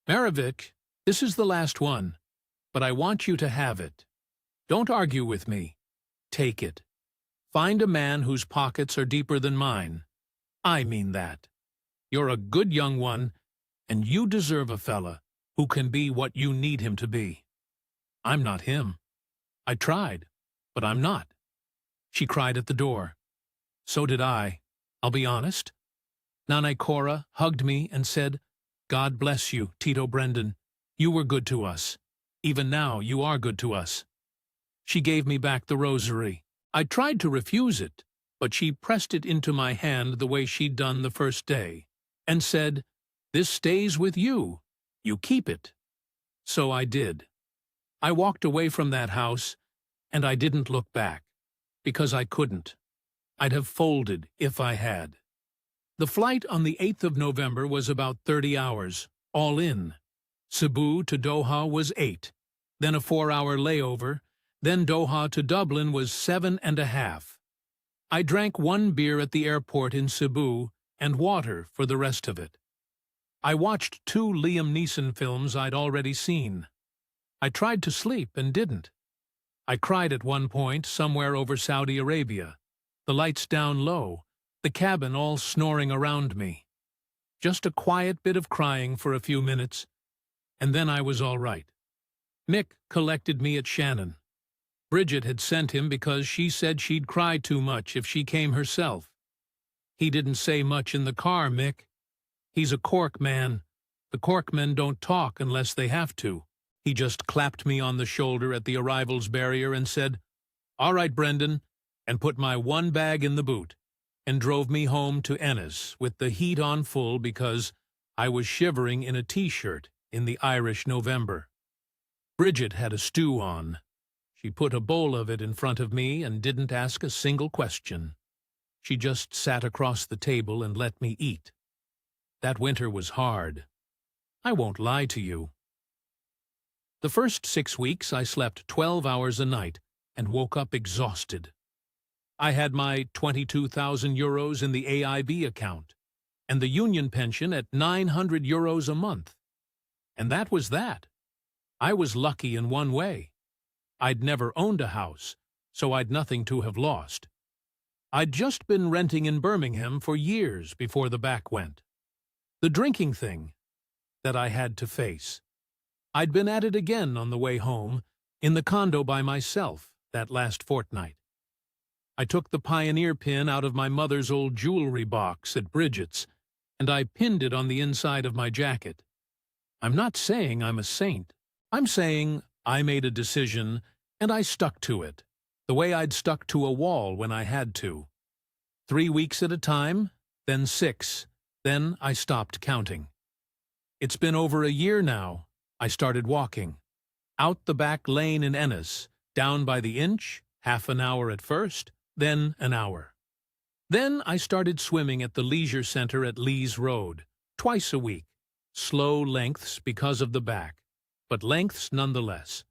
Maravic, this is the last one, but I want you to have it. Don't argue with me. Take it. Find a man whose pockets are deeper than mine. I mean that. You're a good young one, and you deserve a fella who can be what you need him to be. I'm not him. I tried, but I'm not. She cried at the door. So did I. I'll be honest. Nanay Cora hugged me and said, God bless you, Tito Brendan. You were good to us. Even now, you are good to us. She gave me back the rosary. I tried to refuse it, but she pressed it into my hand the way she'd done the first day, and said, This stays with you. You keep it. So I did. I walked away from that house, and I didn't look back, because I couldn't. I'd have folded if I had. The flight on the 8th of November was about 30 hours, all in. Cebu to Doha was 8, then a 4-hour layover, then Doha to Dublin was 7.5. I drank 1 beer at the airport in Cebu and water for the rest of it. I watched 2 Liam Neeson films I'd already seen. I tried to sleep and didn't. I cried at one point somewhere over Saudi Arabia, the lights down low, the cabin all snoring around me. Just a quiet bit of crying for a few minutes, and then I was all right. Mick collected me at Shannon. Bridget had sent him because she said she'd cry too much if she came herself. He didn't say much in the car, Mick. He's a Cork man. The Cork men don't talk unless they have to. He just clapped me on the shoulder at the arrivals barrier and said, All right, Brendan, and put my 1 bag in the boot, and drove me home to Ennis with the heat on full because I was shivering in a T-shirt in the Irish November. Bridget had a stew on. She put a bowl of it in front of me and didn't ask a single question. She just sat across the table and let me eat. That winter was hard. I won't lie to you. The first 6 weeks I slept 12 hours a night and woke up exhausted. I had my 22,000 euros in the AIB account and the union pension at 900 euros a month. And that was that. I was lucky in one way. I'd never owned a house, so I'd nothing to have lost. I'd just been renting in Birmingham for years before the back went. The drinking thing that I had to face. I'd been at it again on the way home, in the condo by myself, that last fortnight. I took the Pioneer pin out of my mother's old jewelry box at Bridget's and I pinned it on the inside of my jacket. I'm not saying I'm a saint. I'm saying I made a decision, and I stuck to it, the way I'd stuck to a wall when I had to. 3 weeks at a time, then 6, then I stopped counting. It's been over a year now. I started walking. Out the back lane in Ennis, down by the inch, half an hour at first, then an hour. Then I started swimming at the leisure center at Lees Road, twice a week. Slow lengths because of the back, but lengths nonetheless.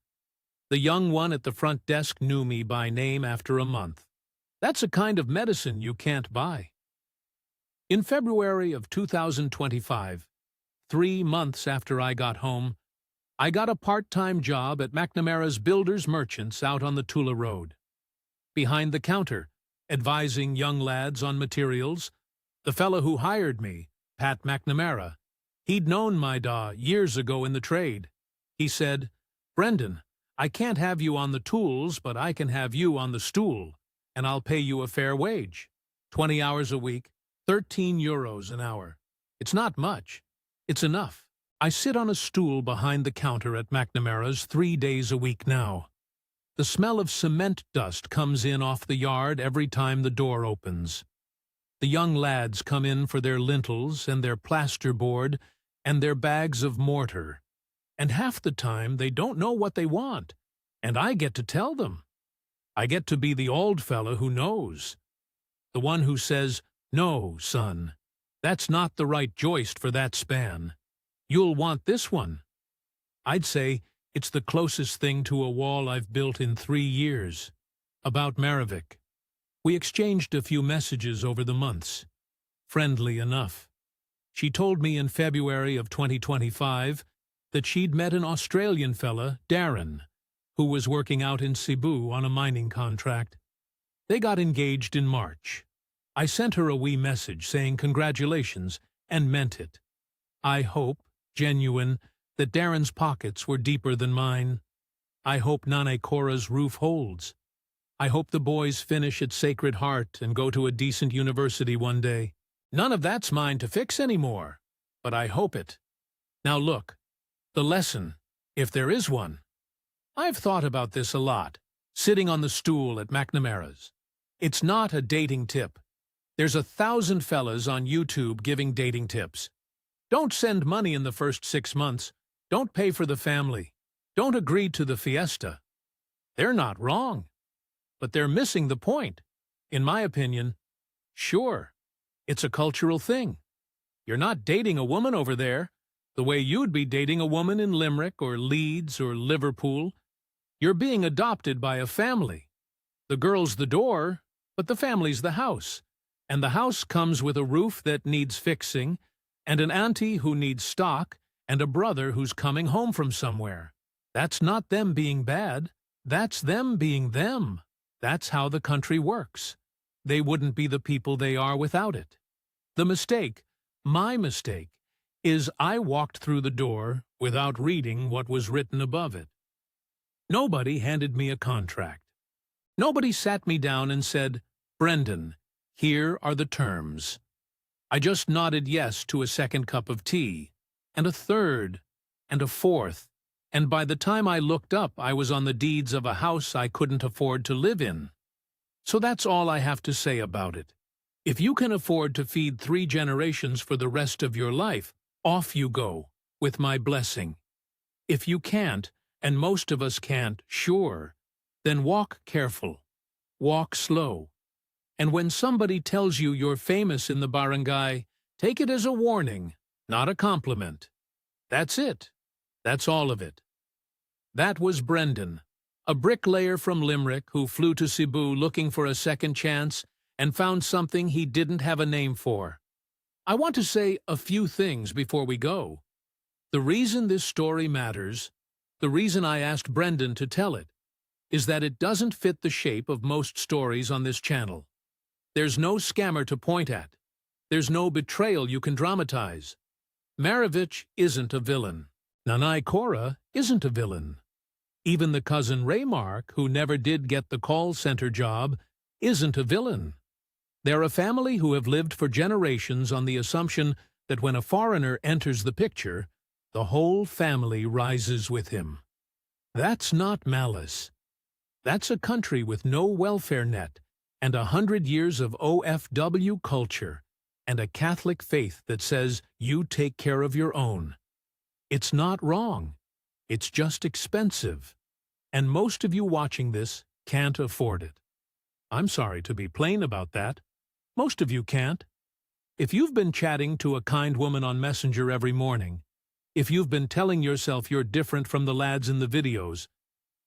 The young one at the front desk knew me by name after a month. That's a kind of medicine you can't buy. In February of 2025, 3 months after I got home, I got a part-time job at McNamara's Builders Merchants out on the Tula Road. Behind the counter, advising young lads on materials, the fellow who hired me, Pat McNamara, he'd known my da years ago in the trade. He said, "Brendan, I can't have you on the tools, but I can have you on the stool, and I'll pay you a fair wage. 20 hours a week, 13 euros an hour. It's not much. It's enough." I sit on a stool behind the counter at McNamara's 3 days a week now. The smell of cement dust comes in off the yard every time the door opens. The young lads come in for their lintels and their plasterboard and their bags of mortar, and half the time they don't know what they want, and I get to tell them. I get to be the old fellow who knows. The one who says, "No, son, that's not the right joist for that span. You'll want this one." I'd say it's the closest thing to a wall I've built in 3 years. About Maravic. We exchanged a few messages over the months. Friendly enough. She told me in February of 2025 that she'd met an Australian fella, Darren, who was working out in Cebu on a mining contract. They got engaged in March. I sent her a wee message saying congratulations, and meant it. I hope, genuine, that Darren's pockets were deeper than mine. I hope Nane Cora's roof holds. I hope the boys finish at Sacred Heart and go to a decent university one day. None of that's mine to fix anymore, but I hope it. Now look, the lesson, if there is one. I've thought about this a lot, sitting on the stool at McNamara's. It's not a dating tip. There's 1,000 fellas on YouTube giving dating tips. Don't send money in the first 6 months. Don't pay for the family. Don't agree to the fiesta. They're not wrong, but they're missing the point, in my opinion. Sure, it's a cultural thing. You're not dating a woman over there the way you'd be dating a woman in Limerick or Leeds or Liverpool. You're being adopted by a family. The girl's the door, but the family's the house. And the house comes with a roof that needs fixing, and an auntie who needs stock, and a brother who's coming home from somewhere. That's not them being bad. That's them being them. That's how the country works. They wouldn't be the people they are without it. The mistake, my mistake, is I walked through the door without reading what was written above it. Nobody handed me a contract. Nobody sat me down and said, "Brendan, here are the terms." I just nodded yes to a second cup of tea, and a third, and a fourth, and by the time I looked up, I was on the deeds of a house I couldn't afford to live in. So that's all I have to say about it. If you can afford to feed 3 generations for the rest of your life, off you go, with my blessing. If you can't, and most of us can't, sure, then walk careful, walk slow. And when somebody tells you you're famous in the barangay, take it as a warning, not a compliment. That's it. That's all of it. That was Brendan, a bricklayer from Limerick who flew to Cebu looking for a second chance and found something he didn't have a name for. I want to say a few things before we go. The reason this story matters, the reason I asked Brendan to tell it, is that it doesn't fit the shape of most stories on this channel. There's no scammer to point at. There's no betrayal you can dramatize. Maravic isn't a villain. Nane Cora isn't a villain. Even the cousin Raymark, who never did get the call center job, isn't a villain. They're a family who have lived for generations on the assumption that when a foreigner enters the picture, the whole family rises with him. That's not malice. That's a country with no welfare net and 100 years of OFW culture and a Catholic faith that says you take care of your own. It's not wrong. It's just expensive. And most of you watching this can't afford it. I'm sorry to be plain about that. Most of you can't. If you've been chatting to a kind woman on Messenger every morning, if you've been telling yourself you're different from the lads in the videos,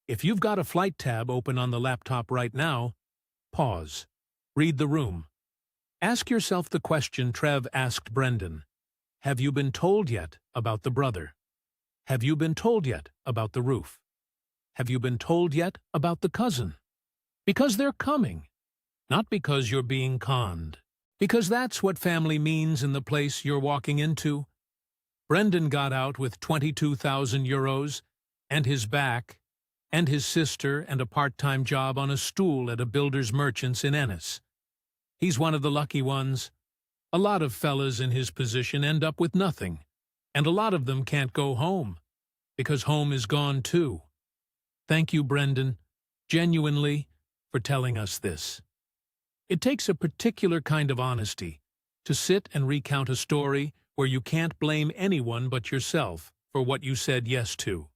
if you've got a flight tab open on the laptop right now, pause. Read the room. Ask yourself the question Trev asked Brendan. Have you been told yet about the brother? Have you been told yet about the roof? Have you been told yet about the cousin? Because they're coming, not because you're being conned. Because that's what family means in the place you're walking into. Brendan got out with 22,000 euros, and his back, and his sister, and a part-time job on a stool at a builder's merchant's in Ennis. He's one of the lucky ones. A lot of fellas in his position end up with nothing, and a lot of them can't go home, because home is gone too. Thank you, Brendan, genuinely, for telling us this. It takes a particular kind of honesty to sit and recount a story where you can't blame anyone but yourself for what you said yes to.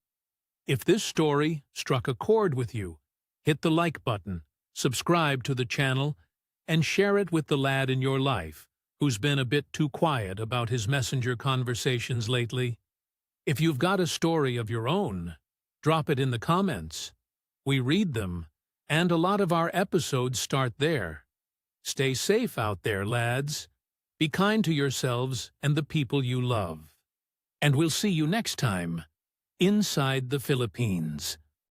If this story struck a chord with you, hit the like button, subscribe to the channel, and share it with the lad in your life who's been a bit too quiet about his messenger conversations lately. If you've got a story of your own, drop it in the comments. We read them, and a lot of our episodes start there. Stay safe out there, lads. Be kind to yourselves and the people you love. And we'll see you next time, inside the Philippines.